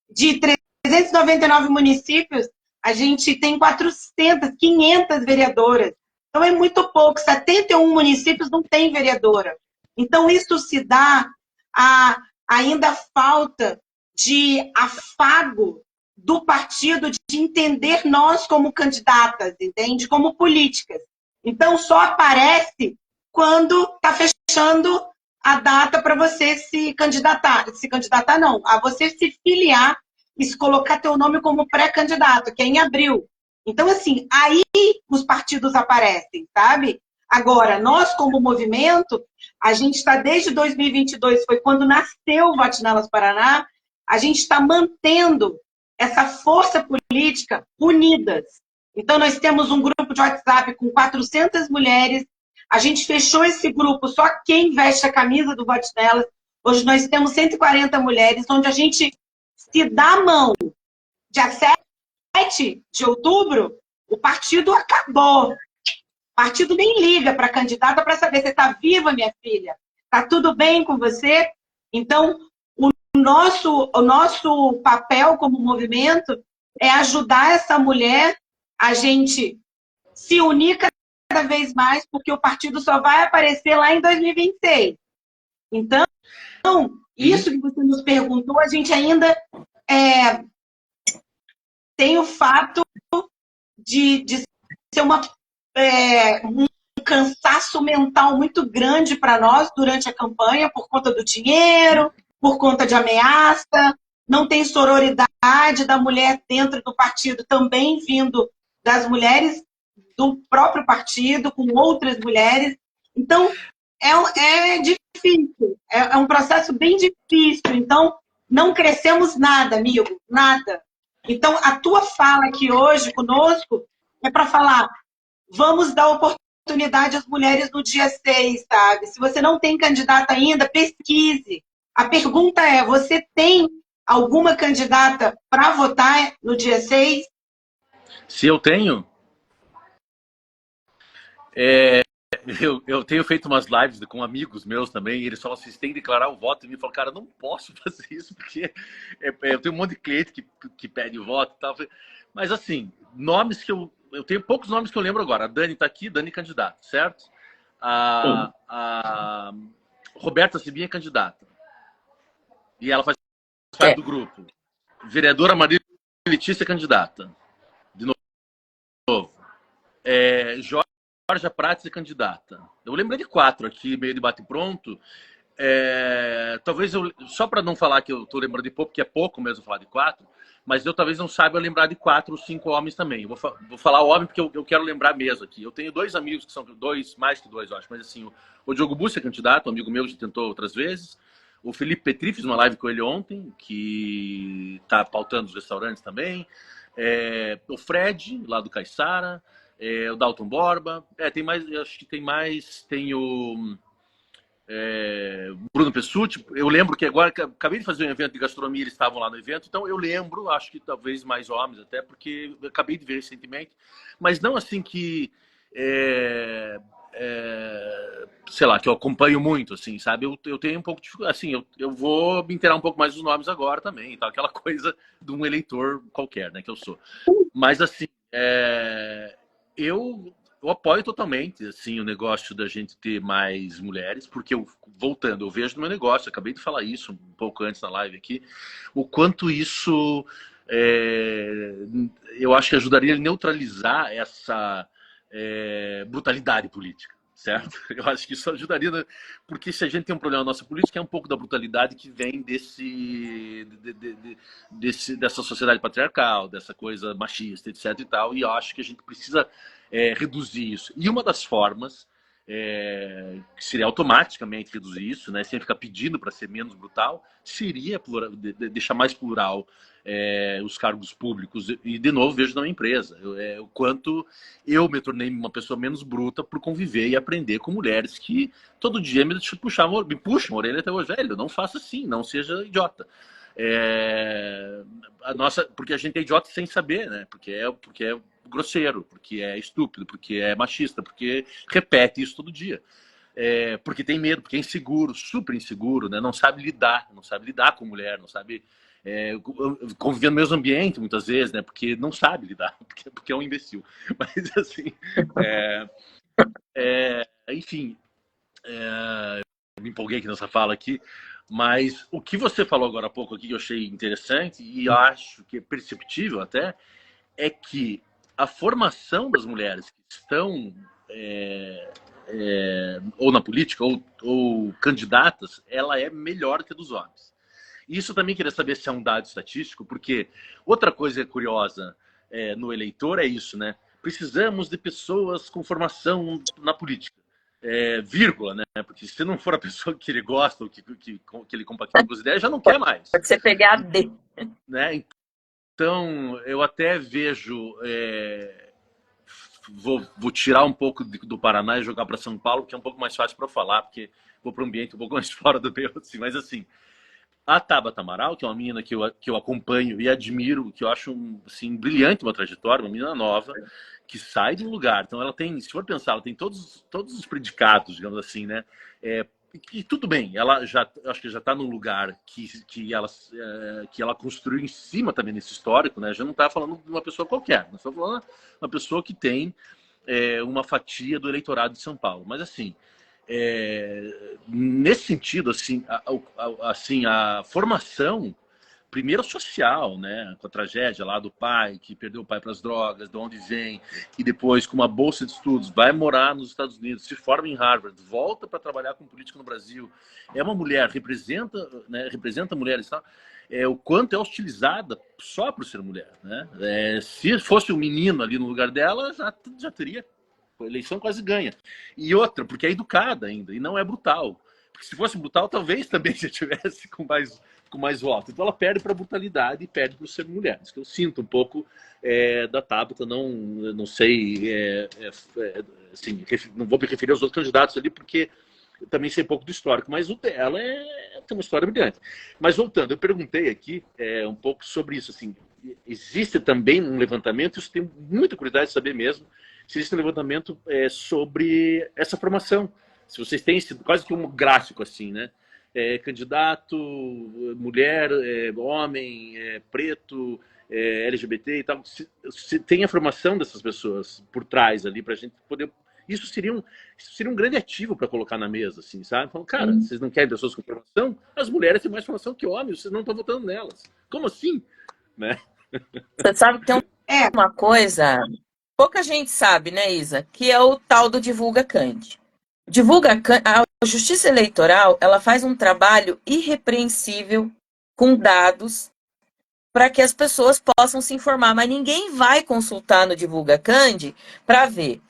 De 399 municípios, a gente tem 500 vereadoras. Então, é muito pouco. 71 municípios não tem vereadora. Então, isso se dá a ainda falta de afago do partido, de entender nós como candidatas, entende? Como políticas. Então, só aparece quando está fechando a data para você se candidatar. Se candidatar, não. A você se filiar e se colocar teu nome como pré-candidato, que é em abril. Então, assim, aí os partidos aparecem, sabe? Agora, nós, como movimento, a gente está desde 2022, foi quando nasceu o Vote Nelas Paraná, a gente está mantendo essa força política unidas. Então, nós temos um grupo de WhatsApp com 400 mulheres, a gente fechou esse grupo, só quem veste a camisa do Vote Nelas. Hoje nós temos 140 mulheres, onde a gente se dá a mão. Dia 7 de outubro, o partido acabou. O partido nem liga para a candidata para saber se está viva, minha filha. Está tudo bem com você? Então, o nosso papel como movimento é ajudar essa mulher a gente se unir cada vez mais, porque o partido só vai aparecer lá em 2026. Então, isso que você nos perguntou, a gente ainda tem o fato de ser um cansaço mental muito grande para nós durante a campanha, por conta do dinheiro, por conta de ameaça, não tem sororidade da mulher dentro do partido, também vindo das mulheres do próprio partido, com outras mulheres. Então, é difícil, é um processo bem difícil. Então, não crescemos nada, amigo, nada. Então, a tua fala aqui hoje conosco é para falar, vamos dar oportunidade às mulheres no dia 6, sabe? Se você não tem candidata ainda, pesquise. A pergunta é, você tem alguma candidata para votar no dia 6? Se eu tenho, eu tenho feito umas lives com amigos meus também, e eles falam assim, vocês têm que declarar o voto, e me falam, cara, eu não posso fazer isso, porque eu tenho um monte de cliente que pede o voto e tal. Mas assim, nomes que eu tenho poucos nomes que eu lembro agora. A Dani está aqui, Dani candidata, certo? A Roberta Sibinha é candidata. E ela faz parte do grupo. Vereadora Maria Letícia é candidata. De novo. Jorge Prates é candidata. Eu lembrei de 4 aqui, meio de bate-pronto. Talvez só para não falar que eu estou lembrando de pouco, porque é pouco mesmo falar de 4, mas eu talvez não saiba lembrar de 4 ou 5 homens também. Eu vou falar homem porque eu quero lembrar mesmo aqui. Eu tenho 2 amigos que são mais que 2, eu acho, mas assim, o Diogo Bussi é candidato, um amigo meu que tentou outras vezes. O Felipe Petri, fiz uma live com ele ontem, que está pautando os restaurantes também. O Fred, lá do Caiçara. O Dalton Borba. Tem mais, acho que tem mais. Tem o Bruno Pessutti. Eu lembro que agora acabei de fazer um evento de gastronomia, eles estavam lá no evento, então eu lembro, acho que talvez mais homens até, porque eu acabei de ver recentemente, mas não assim que sei lá, que eu acompanho muito, assim, sabe? Eu tenho um pouco de, assim, eu vou me inteirar um pouco mais dos nomes agora também, tá? Aquela coisa de um eleitor qualquer, né, que eu sou. Mas assim, eu apoio totalmente assim, o negócio da gente ter mais mulheres, porque voltando, eu vejo no meu negócio, acabei de falar isso um pouco antes na live aqui, o quanto isso eu acho que ajudaria a neutralizar essa brutalidade política, certo? Eu acho que isso ajudaria, porque se a gente tem um problema na nossa política, é um pouco da brutalidade que vem dessa sociedade patriarcal, dessa coisa machista, etc e tal, e eu acho que a gente precisa reduzir isso. E uma das formas que seria automaticamente reduzir isso, né, sem ficar pedindo para ser menos brutal, seria deixar mais plural os cargos públicos. E, de novo, vejo na minha empresa o quanto eu me tornei uma pessoa menos bruta por conviver e aprender com mulheres que todo dia me puxam a orelha até hoje. Velho, não faça assim, não seja idiota. Porque a gente é idiota sem saber, né? Porque é grosseiro, porque é estúpido, porque é machista, porque repete isso todo dia. Porque tem medo, porque é inseguro, super inseguro, né? Não sabe lidar com mulher, não sabe conviver no mesmo ambiente muitas vezes, né? Porque não sabe lidar, porque é um imbecil. Mas assim, enfim, me empolguei aqui nessa fala aqui, Mas o que você falou agora há pouco aqui, que eu achei interessante, e acho que é perceptível até, é que a formação das mulheres que estão ou na política ou candidatas, ela é melhor que a dos homens. Isso também queria saber se é um dado estatístico, porque outra coisa curiosa no eleitor é isso, né? Precisamos de pessoas com formação na política. Vírgula, né? Porque se não for a pessoa que ele gosta ou que ele compactua com as ideias, já não quer mais. Pode ser pegar D. Né? Então, eu até vejo... Vou tirar um pouco do Paraná e jogar para São Paulo, que é um pouco mais fácil para eu falar, porque vou para um ambiente um pouco mais fora do meu, assim. Mas, assim, a Tabata Amaral, que é uma menina que eu acompanho e admiro, que eu acho assim, brilhante uma trajetória, uma menina nova, que sai do lugar. Então, ela tem, se for pensar, ela tem todos os predicados, digamos assim, né? E tudo bem, ela acho que já está num lugar que ela construiu em cima também nesse histórico, né? Já não está falando de uma pessoa qualquer, nós estamos falando de uma pessoa que tem uma fatia do eleitorado de São Paulo. Mas assim, nesse sentido, assim, a formação primeiro social, né, com a tragédia lá do pai, que perdeu o pai para as drogas, de onde vem, e depois com uma bolsa de estudos, vai morar nos Estados Unidos, se forma em Harvard, volta para trabalhar com política no Brasil, é uma mulher, representa mulheres, tá? O quanto é hostilizada só por ser mulher, né? Se fosse um menino ali no lugar dela, já teria a eleição quase ganha. E outra, porque é educada ainda, e não é brutal. Porque se fosse brutal, talvez também já tivesse com mais votos. Então ela perde para a brutalidade e perde para ser mulher. Isso que eu sinto um pouco da Tabata, não sei, assim, não vou me referir aos outros candidatos ali, porque eu também sei pouco do histórico, mas o dela tem uma história brilhante. Mas voltando, eu perguntei aqui um pouco sobre isso. Assim, existe também um levantamento, isso tenho muita curiosidade de saber mesmo, se existe um levantamento sobre essa formação. Se vocês têm quase que um gráfico assim, né? Candidato, mulher, homem, preto, LGBT e tal. Se tem a formação dessas pessoas por trás ali para a gente poder... Isso seria um grande ativo para colocar na mesa, assim, sabe? Falando, cara, vocês não querem pessoas com formação? As mulheres têm mais formação que homens, vocês não estão votando nelas. Como assim? Né? Você sabe que tem uma coisa, pouca gente sabe, né, Isa? Que é o tal do Divulga Cande. A Justiça Eleitoral, ela faz um trabalho irrepreensível com dados para que as pessoas possam se informar, mas ninguém vai consultar no Divulga Cande para ver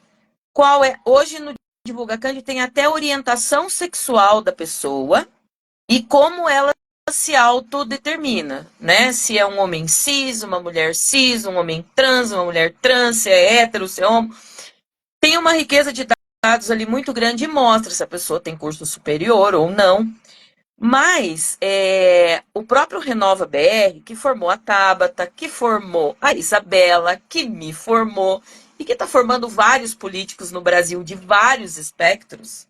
qual é. Hoje no Divulga Cande tem até orientação sexual da pessoa e como ela se autodetermina, né? Se é um homem cis, uma mulher cis, um homem trans, uma mulher trans, se é hétero, se é homo. Tem uma riqueza de dados ali muito grande e mostra se a pessoa tem curso superior ou não. Mas o próprio Renova BR, que formou a Tabata, que formou a Isabela, que me formou, e que está formando vários políticos no Brasil de vários espectros,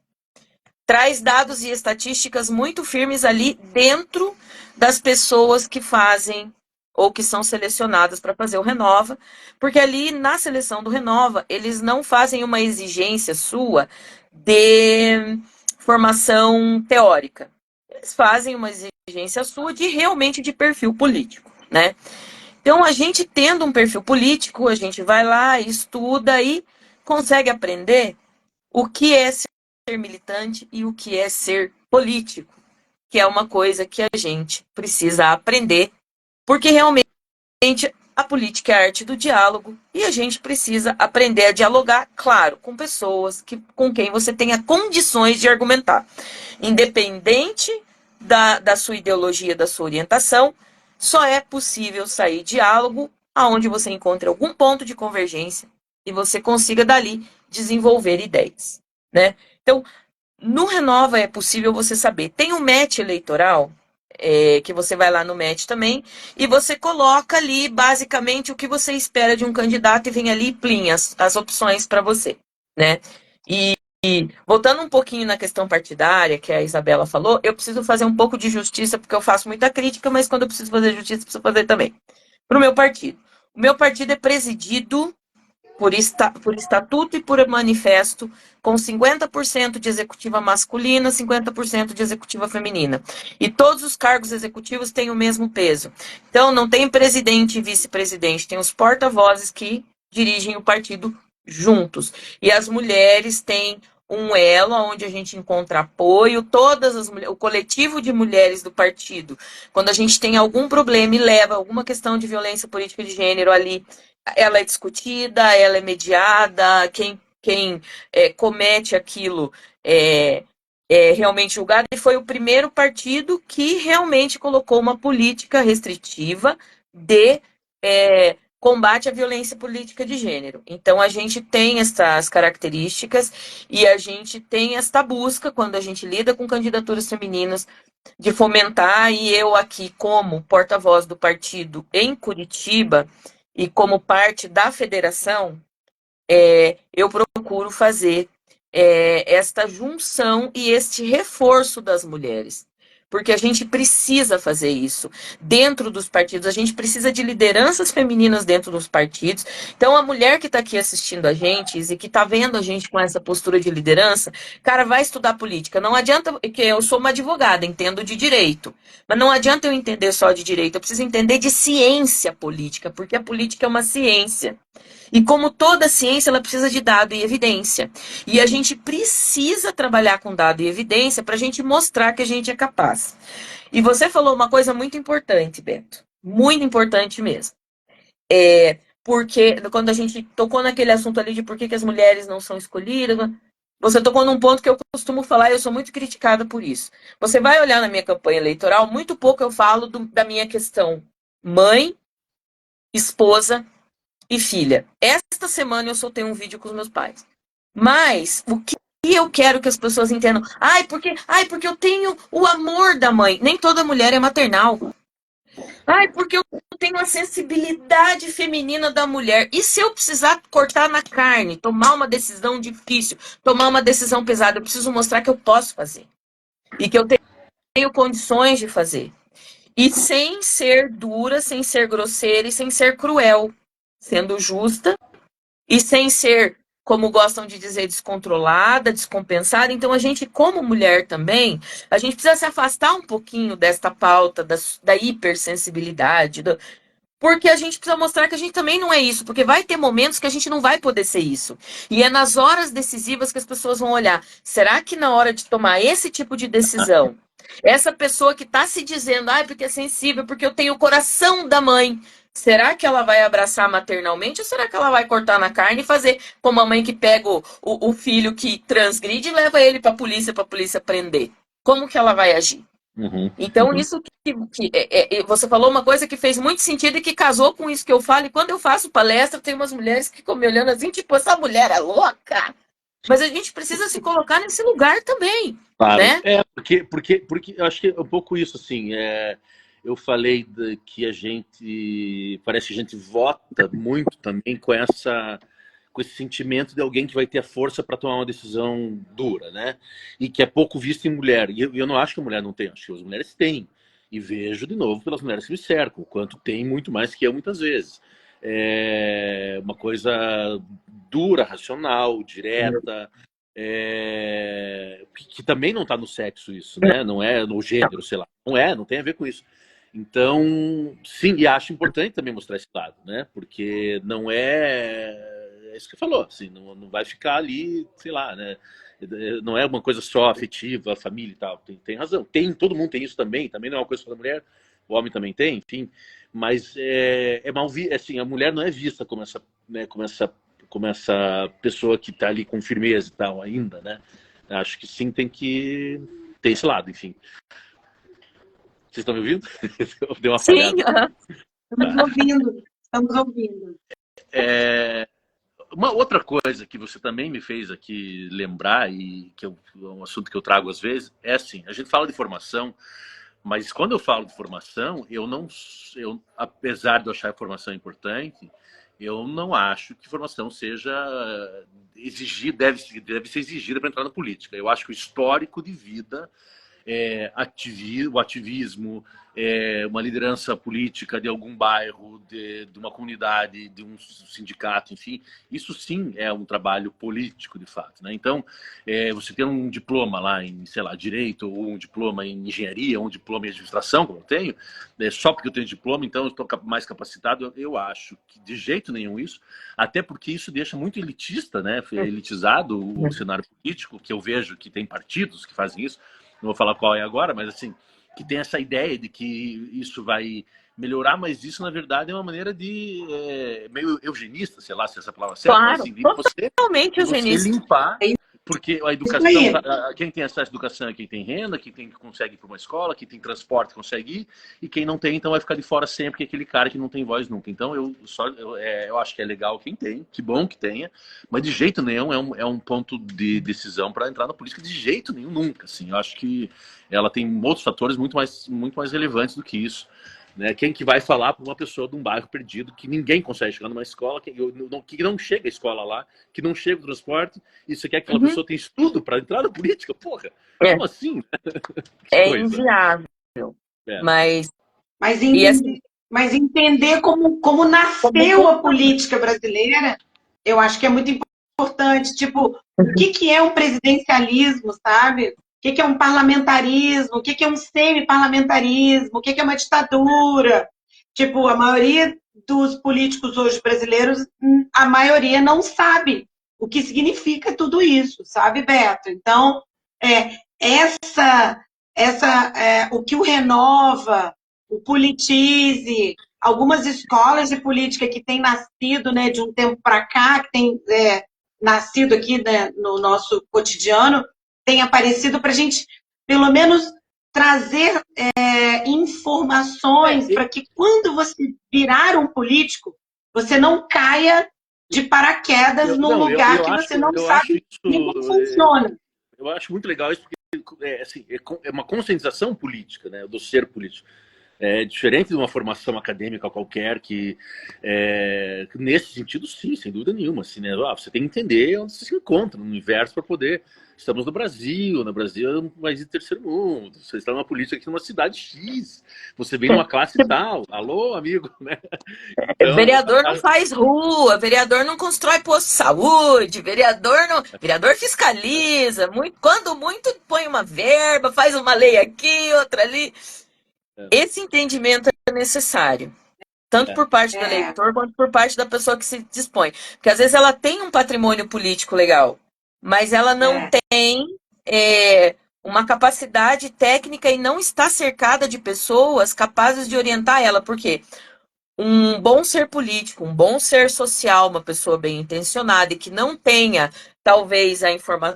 traz dados e estatísticas muito firmes ali dentro das pessoas que fazem ou que são selecionadas para fazer o Renova, porque ali na seleção do Renova, eles não fazem uma exigência sua de formação teórica. Eles fazem uma exigência sua realmente de perfil político, né? Então, a gente tendo um perfil político, a gente vai lá, estuda e consegue aprender o que é ser militante e o que é ser político, que é uma coisa que a gente precisa aprender, porque realmente a política é a arte do diálogo e a gente precisa aprender a dialogar, claro, com pessoas com quem você tenha condições de argumentar. Independente da sua ideologia, da sua orientação, só é possível sair diálogo aonde você encontre algum ponto de convergência e você consiga dali desenvolver ideias, né? Então, no Renova é possível você saber. Tem um match eleitoral, que você vai lá no match também, e você coloca ali basicamente o que você espera de um candidato e vem ali e plim, as opções para você, né? E voltando um pouquinho na questão partidária, que a Isabela falou, eu preciso fazer um pouco de justiça, porque eu faço muita crítica, mas quando eu preciso fazer justiça, eu preciso fazer também. Para o meu partido. O meu partido é presidido por estatuto e por manifesto, com 50% de executiva masculina, 50% de executiva feminina. E todos os cargos executivos têm o mesmo peso. Então, não tem presidente e vice-presidente, tem os porta-vozes que dirigem o partido juntos. E as mulheres têm um elo onde a gente encontra apoio, todas as mulheres, o coletivo de mulheres do partido, quando a gente tem algum problema e leva alguma questão de violência política de gênero ali, ela é discutida, ela é mediada, quem comete aquilo é realmente julgado, e foi o primeiro partido que realmente colocou uma política restritiva de combate à violência política de gênero. Então, a gente tem essas características e a gente tem esta busca, quando a gente lida com candidaturas femininas, de fomentar, e eu aqui, como porta-voz do partido em Curitiba e como parte da federação, eu procuro fazer esta junção e este reforço das mulheres. Porque a gente precisa fazer isso dentro dos partidos, a gente precisa de lideranças femininas dentro dos partidos. Então, a mulher que está aqui assistindo a gente e que está vendo a gente com essa postura de liderança, cara, vai estudar política. Não adianta, que eu sou uma advogada, entendo de direito, mas não adianta eu entender só de direito, eu preciso entender de ciência política, porque a política é uma ciência. E como toda ciência, ela precisa de dado e evidência. E a gente precisa trabalhar com dado e evidência para a gente mostrar que a gente é capaz. E você falou uma coisa muito importante, Beto. Muito importante mesmo. Porque quando a gente tocou naquele assunto ali de por que as mulheres não são escolhidas, você tocou num ponto que eu costumo falar e eu sou muito criticada por isso. Você vai olhar na minha campanha eleitoral, muito pouco eu falo da minha questão mãe, esposa e filha. Esta semana eu soltei um vídeo com os meus pais. Mas o que eu quero que as pessoas entendam? Porque eu tenho o amor da mãe. Nem toda mulher é maternal. Porque eu tenho a sensibilidade feminina da mulher. E se eu precisar cortar na carne, tomar uma decisão difícil, tomar uma decisão pesada, eu preciso mostrar que eu posso fazer. E que eu tenho condições de fazer. E sem ser dura, sem ser grosseira e sem ser cruel. Sendo justa e sem ser, como gostam de dizer, descontrolada, descompensada. Então, a gente, como mulher também, a gente precisa se afastar um pouquinho desta pauta, da hipersensibilidade, porque a gente precisa mostrar que a gente também não é isso, porque vai ter momentos que a gente não vai poder ser isso. E é nas horas decisivas que as pessoas vão olhar. Será que na hora de tomar esse tipo de decisão, essa pessoa que está se dizendo, porque é sensível, porque eu tenho o coração da mãe, será que ela vai abraçar maternalmente ou será que ela vai cortar na carne e fazer como a mãe que pega o filho que transgride e leva ele para a polícia prender? Como que ela vai agir? Então, isso você falou uma coisa que fez muito sentido e que casou com isso que eu falo. E quando eu faço palestra, tem umas mulheres que ficam me olhando assim, tipo, essa mulher é louca. Mas a gente precisa se colocar nesse lugar também. Claro. Né? Porque eu acho que é um pouco isso, assim. Eu falei que parece que a gente vota muito também com esse sentimento de alguém que vai ter a força para tomar uma decisão dura, né? E que é pouco visto em mulher. E eu não acho que a mulher não tem, acho que as mulheres têm. E vejo de novo pelas mulheres que me cercam, o quanto tem muito mais que eu muitas vezes. É uma coisa dura, racional, direta, que também não está no sexo isso, né? Não é no gênero, sei lá. Não tem a ver com isso. Então, sim, e acho importante também mostrar esse lado, né? Porque não é isso que você falou, assim, não vai ficar ali, sei lá, né? Não é uma coisa só afetiva, família e tal. Tem razão. Todo mundo tem isso também não é uma coisa só da mulher, o homem também tem, enfim. Mas é mal visto, assim, a mulher não é vista como essa, né, como essa pessoa que está ali com firmeza e tal ainda, né? Acho que sim, tem que ter esse lado, enfim. Vocês estão me ouvindo? Deu uma falhada. Estamos ouvindo. Uma outra coisa que você também me fez aqui lembrar, e que é um assunto que eu trago às vezes, é assim, a gente fala de formação, mas quando eu falo de formação, apesar de eu achar a formação importante, eu não acho que formação seja deve ser exigida para entrar na política. Eu acho que o histórico de vida o ativismo, uma liderança política de algum bairro, de uma comunidade, de um sindicato, enfim, isso sim é um trabalho político, de fato, né? Então, você tem um diploma lá em, sei lá, direito, ou um diploma em engenharia, ou um diploma em administração, como eu tenho, só porque eu tenho diploma, então eu estou mais capacitado, eu acho que de jeito nenhum isso, até porque isso deixa muito elitista, né? Elitizado o cenário político, que eu vejo que tem partidos que fazem isso, não vou falar qual é agora, mas assim, que tem essa ideia de que isso vai melhorar, mas isso, na verdade, é uma maneira de meio eugenista, sei lá se essa palavra é certa, mas assim, de totalmente você eugenista. limpar, porque a educação, quem tem acesso à educação é quem tem renda, quem consegue ir para uma escola, quem tem transporte consegue ir, e quem não tem, então vai ficar de fora sempre, que é aquele cara que não tem voz nunca. Então, eu acho que é legal quem tem, que bom que tenha, mas de jeito nenhum é um ponto de decisão para entrar na política, de jeito nenhum, nunca. Assim, eu acho que ela tem outros fatores muito mais relevantes do que isso. Né? Quem que vai falar para uma pessoa de um bairro perdido que ninguém consegue chegar numa escola, que não chega a escola lá, que não chega o transporte, e você quer que aquela pessoa tenha estudo para entrar na política? Porra, como assim? É inviável. Mas entender como nasceu a política brasileira, eu acho que é muito importante. Tipo, o que é um presidencialismo, sabe? O que é um parlamentarismo? O que é um semi-parlamentarismo? O que é uma ditadura? Tipo, a maioria dos políticos hoje brasileiros, a maioria não sabe o que significa tudo isso, sabe, Beto? Então, o que o Renova, o Politize, algumas escolas de política que têm nascido, né, de um tempo para cá, que têm nascido aqui, né, no nosso cotidiano, tem aparecido para a gente, pelo menos, trazer informações para que quando você virar um político, você não caia de paraquedas num lugar que você não sabe nem como funciona. Eu acho muito legal isso, porque assim, é uma conscientização política, né, do ser político. É diferente de uma formação acadêmica qualquer, que nesse sentido, sim, sem dúvida nenhuma. Assim, né? Você tem que entender onde você se encontra no universo para poder. Estamos no Brasil é um país de terceiro mundo. Você está numa política aqui numa cidade X. Você vem numa classe tal. Alô, amigo? Né? Então, vereador não faz rua, vereador não constrói posto de saúde, vereador fiscaliza. Quando muito, põe uma verba, faz uma lei aqui, outra ali. Esse entendimento é necessário, tanto por parte do eleitor quanto por parte da pessoa que se dispõe. Porque às vezes ela tem um patrimônio político legal, mas ela não tem uma capacidade técnica e não está cercada de pessoas capazes de orientar ela. Por quê? Um bom ser político, um bom ser social, uma pessoa bem intencionada e que não tenha, talvez,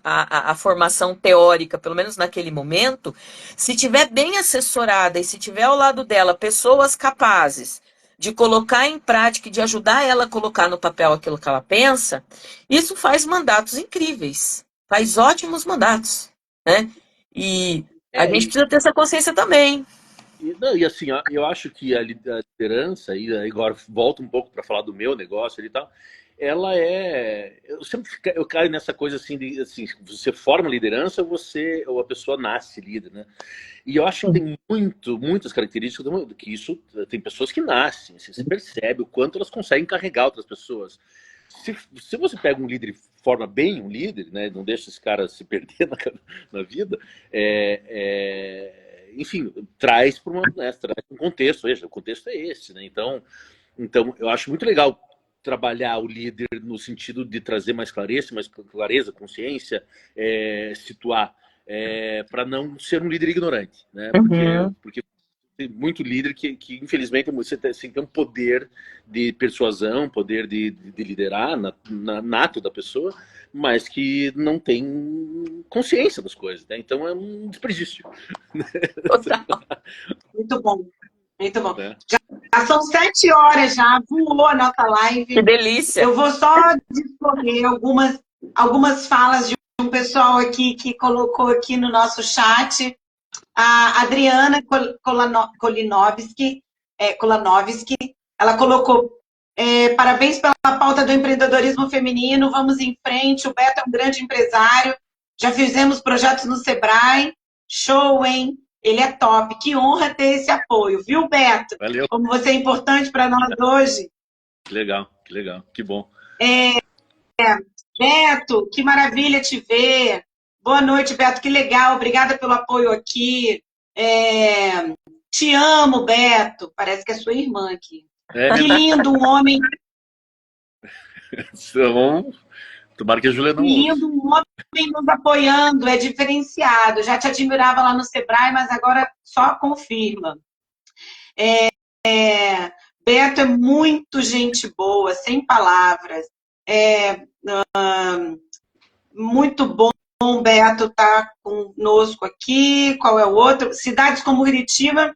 a formação teórica, pelo menos naquele momento, se tiver bem assessorada e se tiver ao lado dela pessoas capazes de colocar em prática e de ajudar ela a colocar no papel aquilo que ela pensa, isso faz mandatos incríveis, faz ótimos mandatos, né? E a gente precisa ter essa consciência também. E assim, eu acho que a liderança, e agora volto um pouco para falar do meu negócio e tal, ela eu caio nessa coisa assim, de assim, você forma liderança ou a pessoa nasce líder, né? E eu acho que tem muitas características que isso, tem pessoas que nascem, assim, você percebe o quanto elas conseguem carregar outras pessoas. Se você pega um líder e forma bem um líder, né, não deixa esse cara se perder na vida, enfim, traz para um contexto, veja, o contexto é esse, né? Então eu acho muito legal trabalhar o líder no sentido de trazer mais clareza, consciência, situar, para não ser um líder ignorante, né? Porque tem muito líder que infelizmente você tem um poder de persuasão, poder de liderar nato da pessoa, mas que não tem consciência das coisas, né? Então é um desperdício. Total. Muito bom, muito bom. Já são 7 horas, já voou a nossa live. Que delícia! Eu vou só discorrer algumas falas de um pessoal aqui que colocou aqui no nosso chat. A Adriana Kolanovski, ela colocou: parabéns pela pauta do empreendedorismo feminino, vamos em frente, o Beto é um grande empresário, já fizemos projetos no Sebrae, Show, hein? Ele é top. Que honra ter esse apoio, viu, Beto? Valeu. Como você é importante para nós hoje. Que legal, que bom. Beto, que maravilha te ver. Boa noite, Beto, que legal. Obrigada pelo apoio aqui. Te amo, Beto. Parece que é sua irmã aqui. É, Que lindo, um homem. então, tomara que a Júlia não Que lindo, ouça. um homem nos apoiando. É diferenciado. Já te admirava lá no Sebrae, mas agora só confirma. Beto é muito gente boa, sem palavras. Muito bom, Beto, estar conosco aqui. Qual é o outro? Cidades como Curitiba,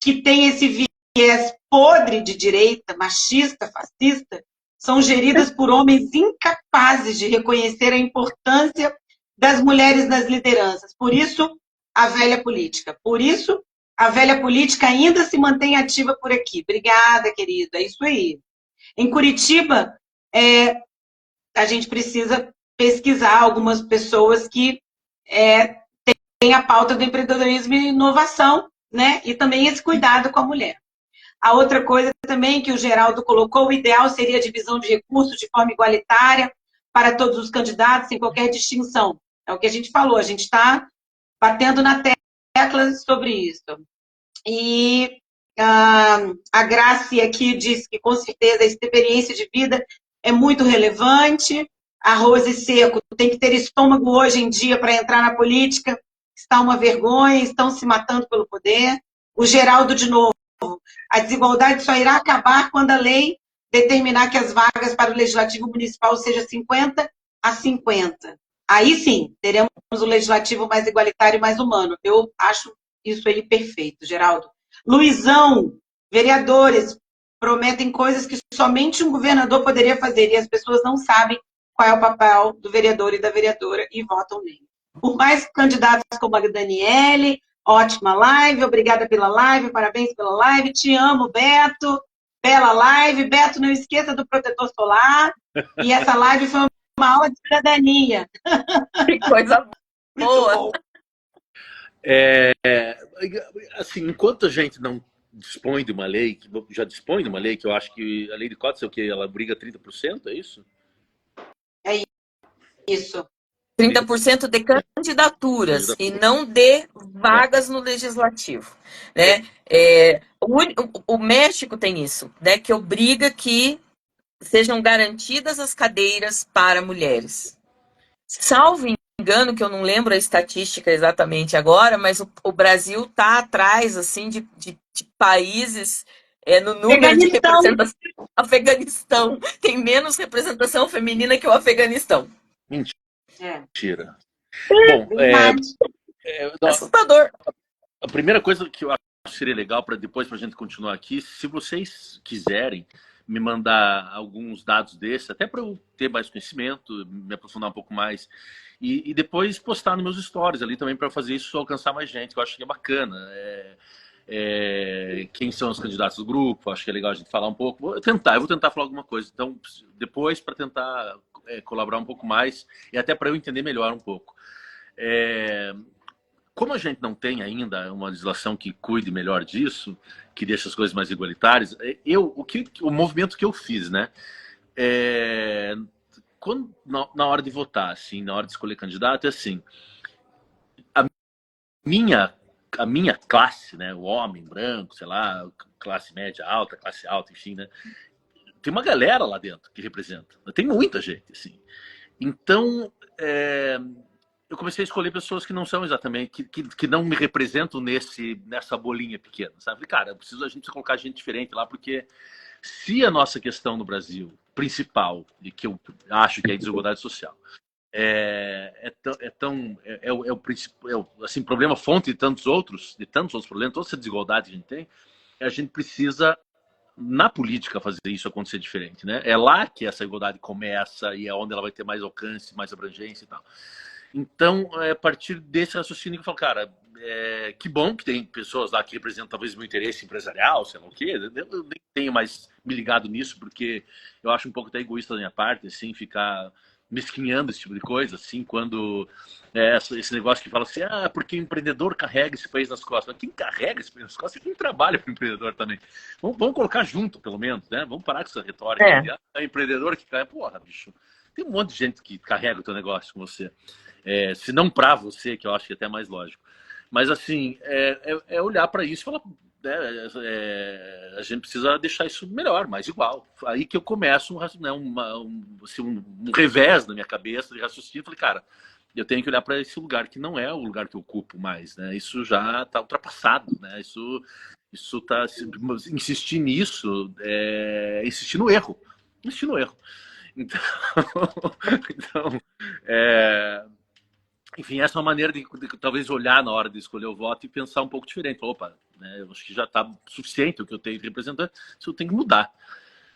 que tem esse viés podre de direita, machista, fascista, são geridas por homens incapazes de reconhecer a importância das mulheres nas lideranças. Por isso, a velha política. Por isso, a velha política ainda se mantém ativa por aqui. Obrigada, querido. É isso aí. Em Curitiba, a gente precisa pesquisar algumas pessoas que têm a pauta do empreendedorismo e inovação, né? E também esse cuidado com a mulher. A outra coisa também que o Geraldo colocou, o ideal seria a divisão de recursos de forma igualitária para todos os candidatos, sem qualquer distinção. É o que a gente falou, a gente está batendo na tecla sobre isso. E a Grace aqui disse que, com certeza, a experiência de vida é muito relevante. A Rose Seco tem que ter estômago hoje em dia para entrar na política. Está uma vergonha, estão se matando pelo poder. O Geraldo, de novo, a desigualdade só irá acabar quando a lei determinar que as vagas para o Legislativo Municipal sejam 50-50. Aí sim, teremos o Legislativo mais igualitário e mais humano. Eu acho isso aí perfeito, Geraldo. Luizão, vereadores prometem coisas que somente um governador poderia fazer e as pessoas não sabem qual é o papel do vereador e da vereadora e votam nele. Por mais candidatos como a Daniele, ótima live, obrigada pela live, parabéns pela live, te amo, Beto, bela live. Beto, não esqueça do protetor solar, e essa live foi uma aula de cidadania. Que coisa boa! Muito bom. Assim, enquanto a gente não dispõe de uma lei, que já dispõe de uma lei, que eu acho que a lei de cotas é o quê? Ela briga 30%, é isso? É isso. 30% de candidaturas e não de vagas no legislativo, né? O México tem isso, né? Que obriga que sejam garantidas as cadeiras para mulheres. Salvo engano, que eu não lembro a estatística exatamente agora, mas o Brasil está atrás assim de países no número de representação. Afeganistão tem menos representação feminina que o Afeganistão. Mentira. Bom, assustador. A primeira coisa que eu acho que seria legal para depois para a gente continuar aqui, se vocês quiserem me mandar alguns dados desses, até para eu ter mais conhecimento, me aprofundar um pouco mais, e depois postar nos meus stories ali também para fazer isso alcançar mais gente, que eu acho que é bacana. Quem são os candidatos do grupo, acho que é legal a gente falar um pouco. Eu vou tentar falar alguma coisa. Então, depois, para tentar colaborar um pouco mais e até para eu entender melhor um pouco. Como a gente não tem ainda uma legislação que cuide melhor disso, que deixe as coisas mais igualitárias, o movimento que eu fiz, né? Quando, na hora de votar, assim, na hora de escolher candidato, é assim, a minha classe, né, o homem branco, sei lá, classe média alta, classe alta, enfim, né, tem uma galera lá dentro que representa. Tem muita gente, assim. Então, eu comecei a escolher pessoas que não são exatamente, que não me representam nessa bolinha pequena, sabe? Cara, a gente precisa colocar gente diferente lá, porque se a nossa questão no Brasil, principal, e que eu acho que é a desigualdade social, assim, problema fonte de tantos outros problemas, toda essa desigualdade que a gente tem, a gente precisa, na política, fazer isso acontecer diferente, né? É lá que essa igualdade começa e é onde ela vai ter mais alcance, mais abrangência e tal. Então, a partir desse raciocínio que eu falo, cara, que bom que tem pessoas lá que representam talvez meu interesse empresarial, sei lá o quê. Eu nem tenho mais me ligado nisso, porque eu acho um pouco até egoísta da minha parte, assim, ficar mesquinhando esse tipo de coisa, assim, quando esse negócio que fala assim, porque o empreendedor carrega esse país nas costas. Mas quem carrega esse país nas costas é quem trabalha para o empreendedor também. Vamos colocar junto, pelo menos, né? Vamos parar com essa retórica. É. De, é empreendedor que carrega. Porra, bicho, tem um monte de gente que carrega o teu negócio com você. Se não para você, que eu acho que é até mais lógico. Mas, assim, é olhar para isso e falar, a gente precisa deixar isso melhor, mais igual. Aí que eu começo um revés na minha cabeça de raciocínio. Falei, cara, eu tenho que olhar para esse lugar que não é o lugar que eu ocupo mais, né? Isso já está ultrapassado, né? Isso tá, insistir nisso, insistir no erro. Insistir no erro. Então, então enfim, essa é uma maneira de talvez olhar na hora de escolher o voto e pensar um pouco diferente. Opa, né, eu acho que já está suficiente o que eu tenho de representante, isso eu tenho que mudar.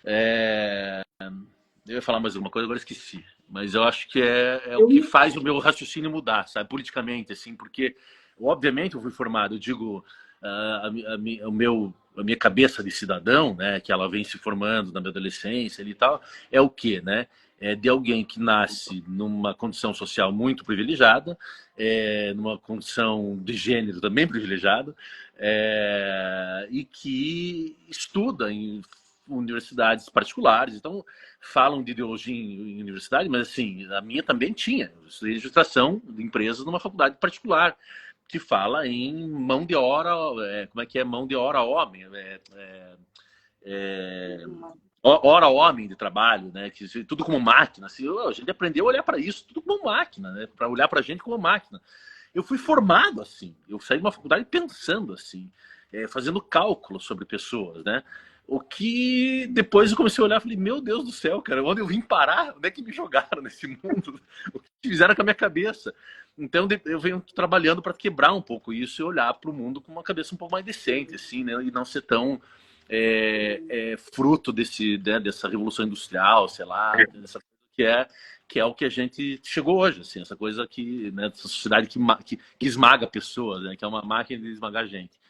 Eu ia falar mais alguma coisa, agora esqueci. Mas eu acho que é o que faz o meu raciocínio mudar, sabe, politicamente, assim, porque, obviamente, eu fui formado, eu digo, a minha cabeça de cidadão, né, que ela vem se formando na minha adolescência e tal, é o quê, né? É de alguém que nasce numa condição social muito privilegiada, numa condição de gênero também privilegiada, e que estuda em universidades particulares. Então, falam de ideologia em universidade, mas assim, a minha também tinha. Eu estudei registração de empresas numa faculdade particular, que fala em mão de hora, como é que é mão de hora homem, hora homem de trabalho, né? Que tudo como máquina. Assim, a gente aprendeu a olhar para isso tudo como máquina, né? Para olhar para a gente como máquina. Eu fui formado assim. Eu saí de uma faculdade pensando assim, fazendo cálculo sobre pessoas, né? O que depois eu comecei a olhar e falei, meu Deus do céu, cara, onde eu vim parar? Onde é que me jogaram nesse mundo? O que fizeram com a minha cabeça? Então eu venho trabalhando para quebrar um pouco isso e olhar para o mundo com uma cabeça um pouco mais decente, assim, né? E não ser tão fruto dessa revolução industrial, sei lá, dessa coisa que é o que a gente chegou hoje, assim, essa coisa né, dessa sociedade que esmaga pessoas, né? Que é uma máquina de esmagar gente.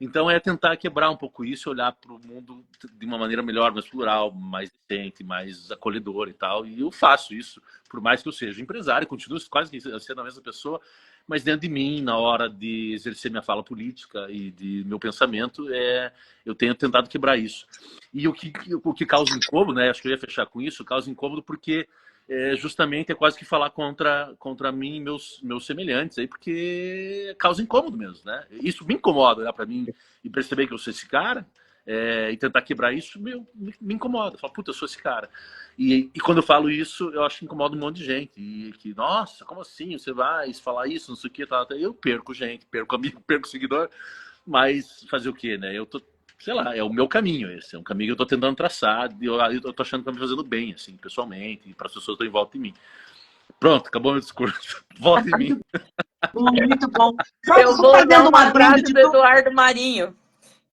Então é tentar quebrar um pouco isso e olhar para o mundo de uma maneira melhor, mais plural, mais decente, mais acolhedora e tal. E eu faço isso, por mais que eu seja empresário, continuo quase que sendo a mesma pessoa, mas dentro de mim, na hora de exercer minha fala política e de meu pensamento, eu tenho tentado quebrar isso. E o que causa incômodo, né? Acho que eu ia fechar com isso, causa incômodo porque justamente é quase que falar contra mim e meus semelhantes aí, porque causa incômodo mesmo, né? Isso me incomoda, olhar para mim e perceber que eu sou esse cara, e tentar quebrar isso me incomoda. Eu falo, puta, eu sou esse cara. E quando eu falo isso, eu acho que incomoda um monte de gente. E que, nossa, como assim? Você vai falar isso, não sei o que, tá. Eu perco gente, perco amigo, perco seguidor, mas fazer o quê, né? Eu tô, sei lá, é o meu caminho esse, é um caminho que eu tô tentando traçar, e eu tô achando que tá me fazendo bem, assim, pessoalmente, e para as pessoas que estão em volta de mim. Pronto, acabou meu discurso. Volta em mim. Muito bom. Eu vou dar uma frase do Eduardo Marinho,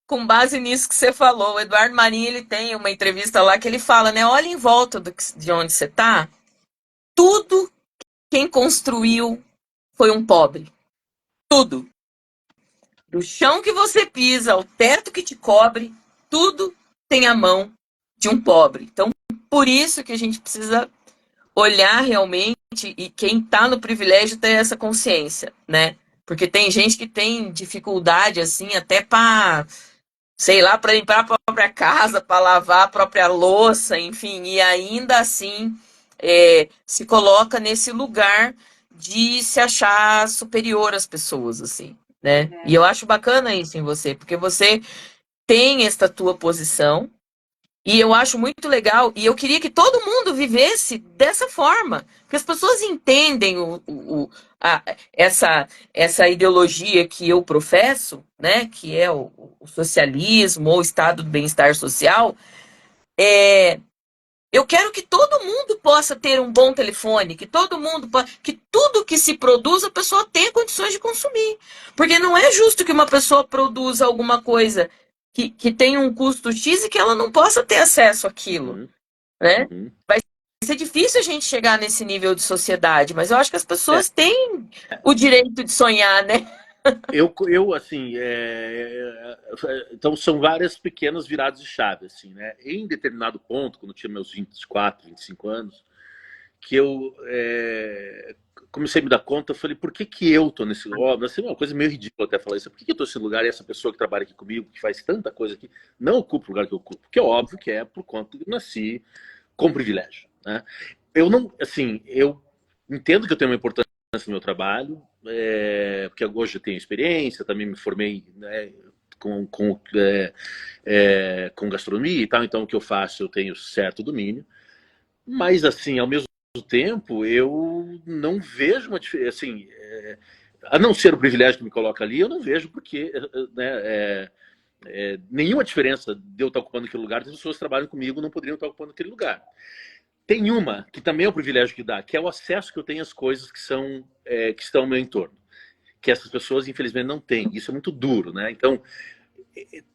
com base nisso que você falou. O Eduardo Marinho, ele tem uma entrevista lá que ele fala, né? Olha em volta de onde você tá, tudo quem construiu foi um pobre. Tudo. Do chão que você pisa, ao teto que te cobre, tudo tem a mão de um pobre. Então, por isso que a gente precisa olhar realmente, e quem está no privilégio ter essa consciência, né? Porque tem gente que tem dificuldade, assim, até para, sei lá, para limpar a própria casa, para lavar a própria louça, enfim, e ainda assim se coloca nesse lugar de se achar superior às pessoas, assim, né? E eu acho bacana isso em você, porque você tem esta tua posição, e eu acho muito legal, e eu queria que todo mundo vivesse dessa forma, porque as pessoas entendem essa ideologia que eu professo, né, que é o socialismo ou o estado do bem-estar social. Eu quero que todo mundo possa ter um bom telefone, que todo mundo que tudo que se produz a pessoa tenha condições de consumir. Porque não é justo que uma pessoa produza alguma coisa que tem um custo X e que ela não possa ter acesso àquilo, né? Vai ser difícil a gente chegar nesse nível de sociedade, mas eu acho que as pessoas têm o direito de sonhar, né? Eu assim, então são várias pequenas viradas de chave, assim, né? Em determinado ponto, quando eu tinha meus 24, 25 anos, comecei a me dar conta, eu falei, por que eu tô nesse lugar? Assim, uma coisa meio ridícula até falar isso. Por que eu tô nesse lugar e essa pessoa que trabalha aqui comigo, que faz tanta coisa aqui, não ocupa o lugar que eu ocupo? Porque é óbvio que é por conta que eu nasci com privilégio, né? Eu não, assim, eu entendo que eu tenho uma importância no meu trabalho, porque hoje eu tenho experiência, também me formei, né, com gastronomia e tal, então o que eu faço eu tenho certo domínio, mas assim, ao mesmo tempo, eu não vejo uma diferença, assim, a não ser o privilégio que me coloca ali, eu não vejo porque, né, nenhuma diferença de eu estar ocupando aquele lugar, as pessoas que trabalham comigo não poderiam estar ocupando aquele lugar. Tem uma, que também é o privilégio que dá, que é o acesso que eu tenho às coisas que estão ao meu entorno, que essas pessoas, infelizmente, não têm. Isso é muito duro, né? Então,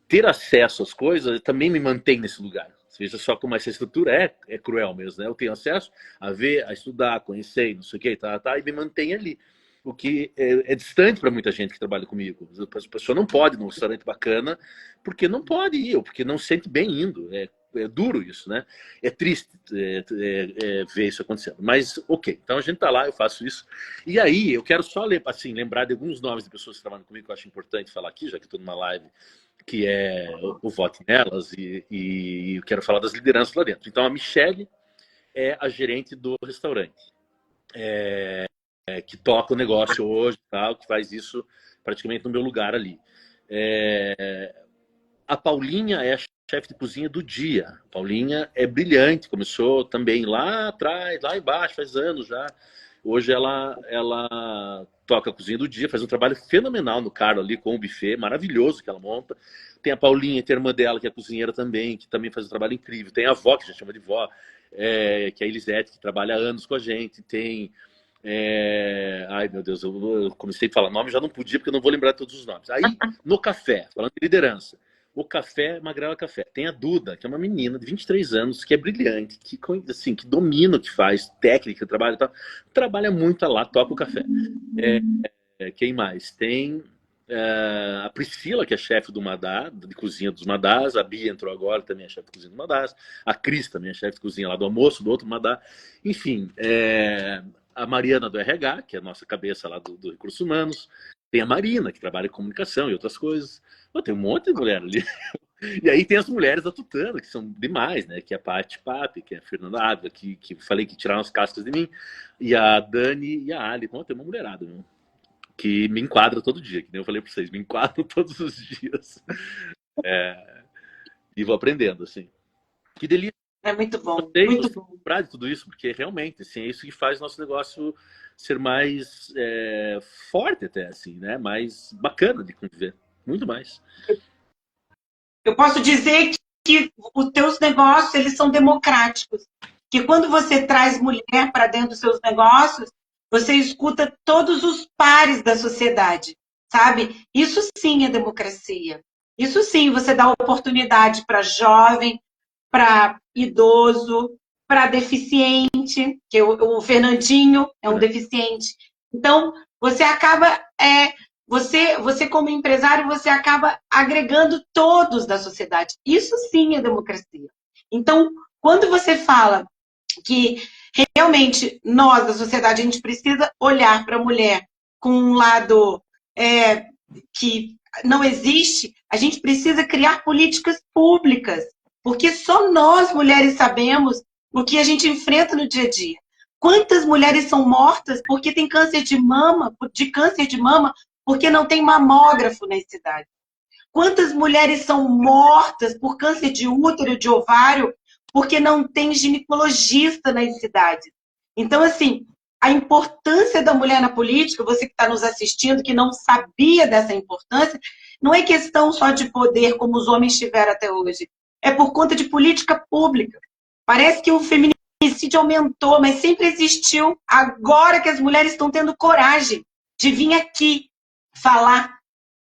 ter acesso às coisas também me mantém nesse lugar. Veja só como essa estrutura é cruel mesmo, né? Eu tenho acesso a ver, a estudar, a conhecer, não sei o que, e me mantém ali. O que é distante para muita gente que trabalha comigo. A pessoa não pode ir num restaurante bacana porque não pode ir, ou porque não se sente bem indo. É duro isso, né? É triste ver isso acontecendo. Mas, ok, então a gente tá lá, eu faço isso. E aí, eu quero só assim, lembrar de alguns nomes de pessoas que trabalham comigo que eu acho importante falar aqui, já que estou numa live que é o Vote Nelas, e eu quero falar das lideranças lá dentro. Então, a Michele é a gerente do restaurante, que toca o negócio hoje, tal, que faz isso praticamente no meu lugar ali. A Paulinha é a chefe de cozinha do dia. A Paulinha é brilhante, começou também lá atrás, lá embaixo, faz anos já. Hoje ela toca a cozinha do dia, faz um trabalho fenomenal no Carlo ali, com o buffet, maravilhoso que ela monta. Tem a Paulinha, tem a irmã dela, que é cozinheira também, que também faz um trabalho incrível. Tem a avó, que já chama de vó, que é a Elisete, que trabalha há anos com a gente. Tem... Ai, meu Deus, eu comecei a falar nome, já não podia, porque eu não vou lembrar todos os nomes. Aí, no café, falando de liderança, o café, Magrela Café. Tem a Duda, que é uma menina de 23 anos, que é brilhante, que, assim, que domina o que faz, técnica, trabalha, trabalha muito lá, toca o café. Quem mais? Tem a Priscila, que é chefe do Madá, de cozinha dos Madás. A Bia entrou agora, também é chefe de cozinha do Madás. A Cris também é chefe de cozinha lá do almoço, do outro Madá. Enfim, a Mariana do RH, que é a nossa cabeça lá do Recursos Humanos. Tem a Marina, que trabalha em comunicação e outras coisas. Tem um monte de mulher ali. E aí tem as mulheres da Tutana, que são demais, né? Que é a Paty Papi, que é a Fernanda Ávila, que falei que tiraram as cascas de mim, e a Dani e a Ali. Bom, tem uma mulherada, viu? Que me enquadra todo dia, que nem eu falei para vocês, me enquadro todos os dias. E vou aprendendo, assim. Que delícia. É muito bom, Gostei, muito bom. de tudo isso, porque realmente, assim, é isso que faz nosso negócio ser mais forte até, assim, né? Mais bacana de conviver. Muito mais. Eu posso dizer que os teus negócios, eles são democráticos. Que quando você traz mulher para dentro dos seus negócios, você escuta todos os pares da sociedade, sabe? Isso sim é democracia. Isso sim, você dá oportunidade para jovem, para idoso, para deficiente, que o Fernandinho é um deficiente. Então, você acaba... Você, como empresário, você acaba agregando todos da sociedade. Isso sim é democracia. Então, quando você fala que realmente nós, da sociedade, a gente precisa olhar para a mulher com um lado que não existe, a gente precisa criar políticas públicas, porque só nós, mulheres, sabemos o que a gente enfrenta no dia a dia. Quantas mulheres são mortas porque tem câncer de mama, porque não tem mamógrafo nas cidades? Quantas mulheres são mortas por câncer de útero, de ovário, porque não tem ginecologista nas cidades? Então, assim, a importância da mulher na política, você que está nos assistindo, que não sabia dessa importância, não é questão só de poder, como os homens tiveram até hoje. É por conta de política pública. Parece que o feminicídio aumentou, mas sempre existiu. Agora que as mulheres estão tendo coragem de vir aqui falar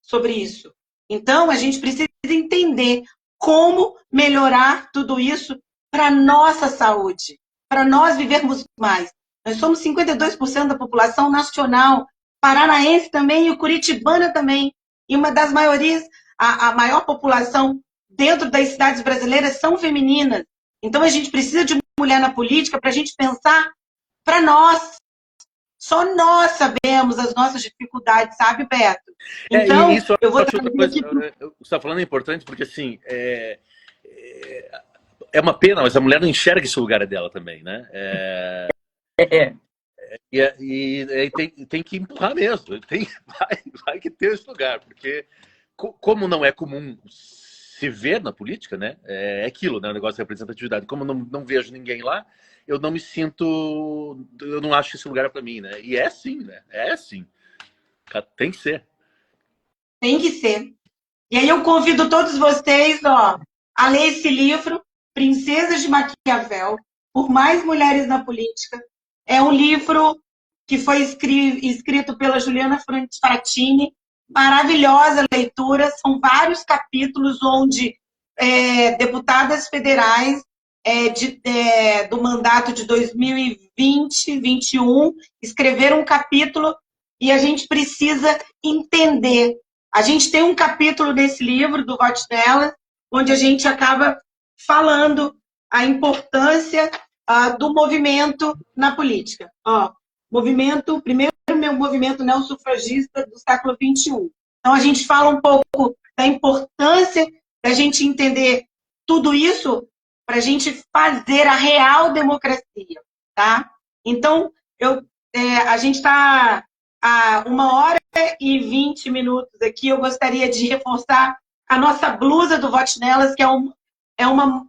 sobre isso. Então, a gente precisa entender como melhorar tudo isso para a nossa saúde, para nós vivermos mais. Nós somos 52% da população nacional, paranaense também e o curitibana também. E uma das maiorias, a maior população dentro das cidades brasileiras são femininas. Então, a gente precisa de mulher na política para a gente pensar para nós. Só nós sabemos as nossas dificuldades, sabe, Beto? Então, isso, eu vou outra coisa, você está falando é importante porque, assim, é uma pena, mas a mulher não enxerga esse lugar dela também, né? E tem que empurrar mesmo, vai que ter esse lugar, porque como não é comum se ver na política, né? É aquilo, né? O negócio de representatividade. Como eu não vejo ninguém lá, eu não me sinto, eu não acho que esse lugar é para mim, né? E é assim, né? É assim. Tem que ser. Tem que ser. E aí eu convido todos vocês, a ler esse livro, Princesas de Maquiavel, Por Mais Mulheres na Política. É um livro que foi escrito pela Juliana Frattini, maravilhosa leitura, são vários capítulos onde deputadas federais do mandato de 2020-21 escreveram um capítulo e a gente precisa entender. A gente tem um capítulo desse livro, do Vote Nelas, onde a gente acaba falando a importância do movimento na política. Primeiro movimento neossufragista do século XXI. Então, a gente fala um pouco da importância da gente entender tudo isso para a gente fazer a real democracia, tá? Então, a gente está a 1h20 aqui. Eu gostaria de reforçar a nossa blusa do Vote Nelas, que é uma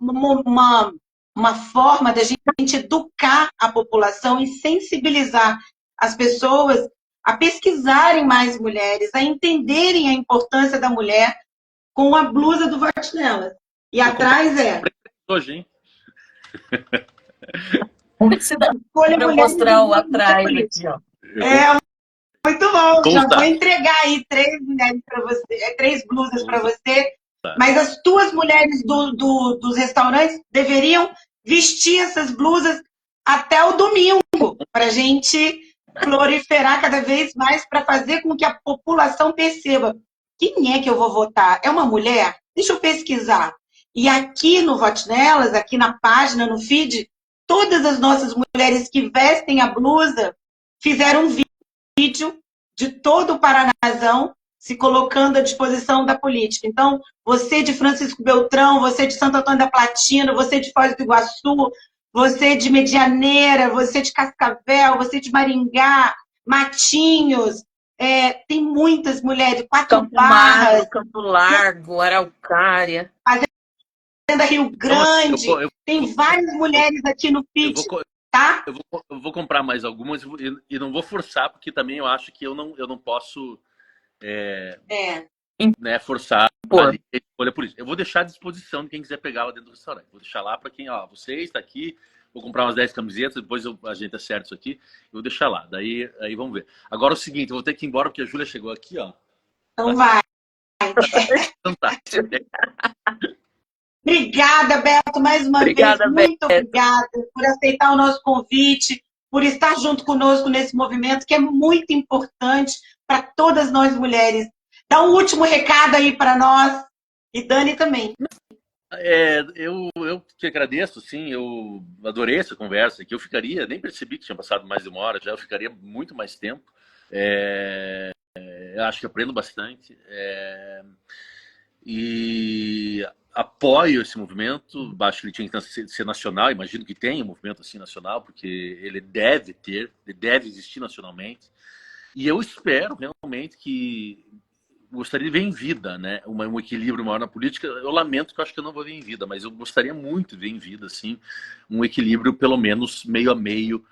forma da gente educar a população e sensibilizar as pessoas a pesquisarem mais mulheres, a entenderem a importância da mulher com a blusa do Vote Nelas. E atrás hoje, hein? Para mostrar o atrás aqui, ó. Muito bom. Já vou entregar aí 3 mulheres para você, 3 blusas para você. Mas as tuas mulheres dos restaurantes deveriam vestir essas blusas até o domingo, para a gente proliferar cada vez mais, para fazer com que a população perceba quem é que eu vou votar. É uma mulher? Deixa eu pesquisar. E aqui no Vote Nelas, aqui na página, no feed, todas as nossas mulheres que vestem a blusa fizeram um vídeo de todo o Paranazão se colocando à disposição da política. Então, você de Francisco Beltrão, você de Santo Antônio da Platina, você de Foz do Iguaçu, você de Medianeira, você de Cascavel, você de Maringá, Matinhos, tem muitas mulheres, Quatro Barras, Campo Largo, Araucária, Fazenda Rio Grande, tem várias mulheres aqui no feed. Tá? Eu vou comprar mais algumas e não vou forçar, porque também eu acho que eu não posso né, forçar a escolha política. Eu vou deixar à disposição de quem quiser pegar lá dentro do restaurante. Vou deixar lá para quem, você está aqui, vou comprar umas 10 camisetas, depois a gente acerta isso aqui, eu vou deixar lá. Daí aí vamos ver. Agora é o seguinte, eu vou ter que ir embora porque a Júlia chegou aqui, ó. Então vai. Então tá. Obrigada, Beto, mais uma vez. Muito obrigada por aceitar o nosso convite, por estar junto conosco nesse movimento, que é muito importante para todas nós mulheres. Dá um último recado aí para nós, e Dani também. Eu te agradeço, sim, eu adorei essa conversa, que eu ficaria, nem percebi que tinha passado mais de 1 hora, já eu ficaria muito mais tempo. Eu acho que aprendo bastante. E apoio esse movimento, acho que ele tinha que ser nacional, imagino que tenha um movimento assim nacional, porque ele deve existir nacionalmente. E eu espero realmente que gostaria de ver em vida, né, um equilíbrio maior na política. Eu lamento que eu acho que eu não vou ver em vida, mas eu gostaria muito de ver em vida, assim, um equilíbrio pelo menos meio a meio,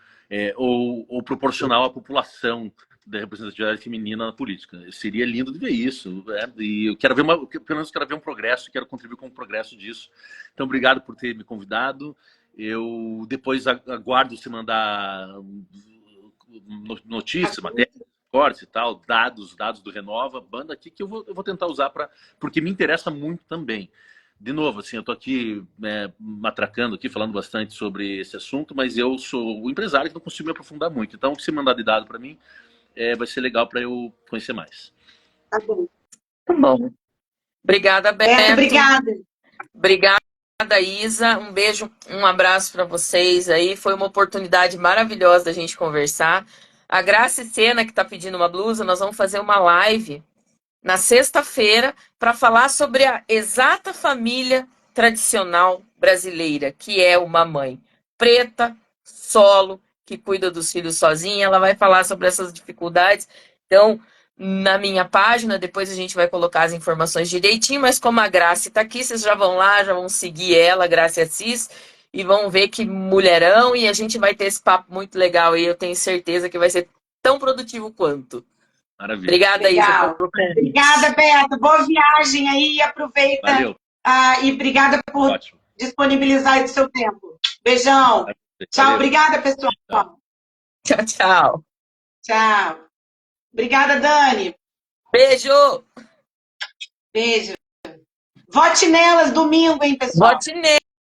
ou proporcional à população da representatividade feminina na política. Seria lindo de ver isso, e eu quero ver pelo menos quero ver um progresso, quero contribuir com o progresso disso. Então, obrigado por ter me convidado. Eu depois aguardo você mandar notícias, matérias, cortes e tal, dados do Renova, banda aqui que eu vou tentar usar porque me interessa muito também. De novo, assim, eu tô aqui matracando aqui, falando bastante sobre esse assunto, mas eu sou o empresário que não consigo me aprofundar muito. Então, se mandar de dado para mim, vai ser legal para eu conhecer mais. Tá bom. Tá bom. Obrigada, Beto. Obrigada. Obrigada. Isa. Um beijo, um abraço para vocês aí. Foi uma oportunidade maravilhosa da gente conversar. A Graça Sena, que está pedindo uma blusa, nós vamos fazer uma live na sexta-feira para falar sobre a exata família tradicional brasileira, que é uma mãe preta, solo, que cuida dos filhos sozinha. Ela vai falar sobre essas dificuldades. Então, na minha página, depois a gente vai colocar as informações direitinho, mas como a Graça está aqui, vocês já vão lá, já vão seguir ela, Graça Assis, e vão ver que mulherão, e a gente vai ter esse papo muito legal aí, eu tenho certeza que vai ser tão produtivo quanto. Maravilha. Obrigada, Isa. Obrigada, Beto. Boa viagem aí e aproveita. Valeu. E obrigada por disponibilizar esse seu tempo. Beijão. Valeu. Tchau, obrigada, pessoal. Tchau, tchau. Tchau. Obrigada, Dani. Beijo. Beijo. Vote nelas domingo, hein, pessoal? Vote nelas.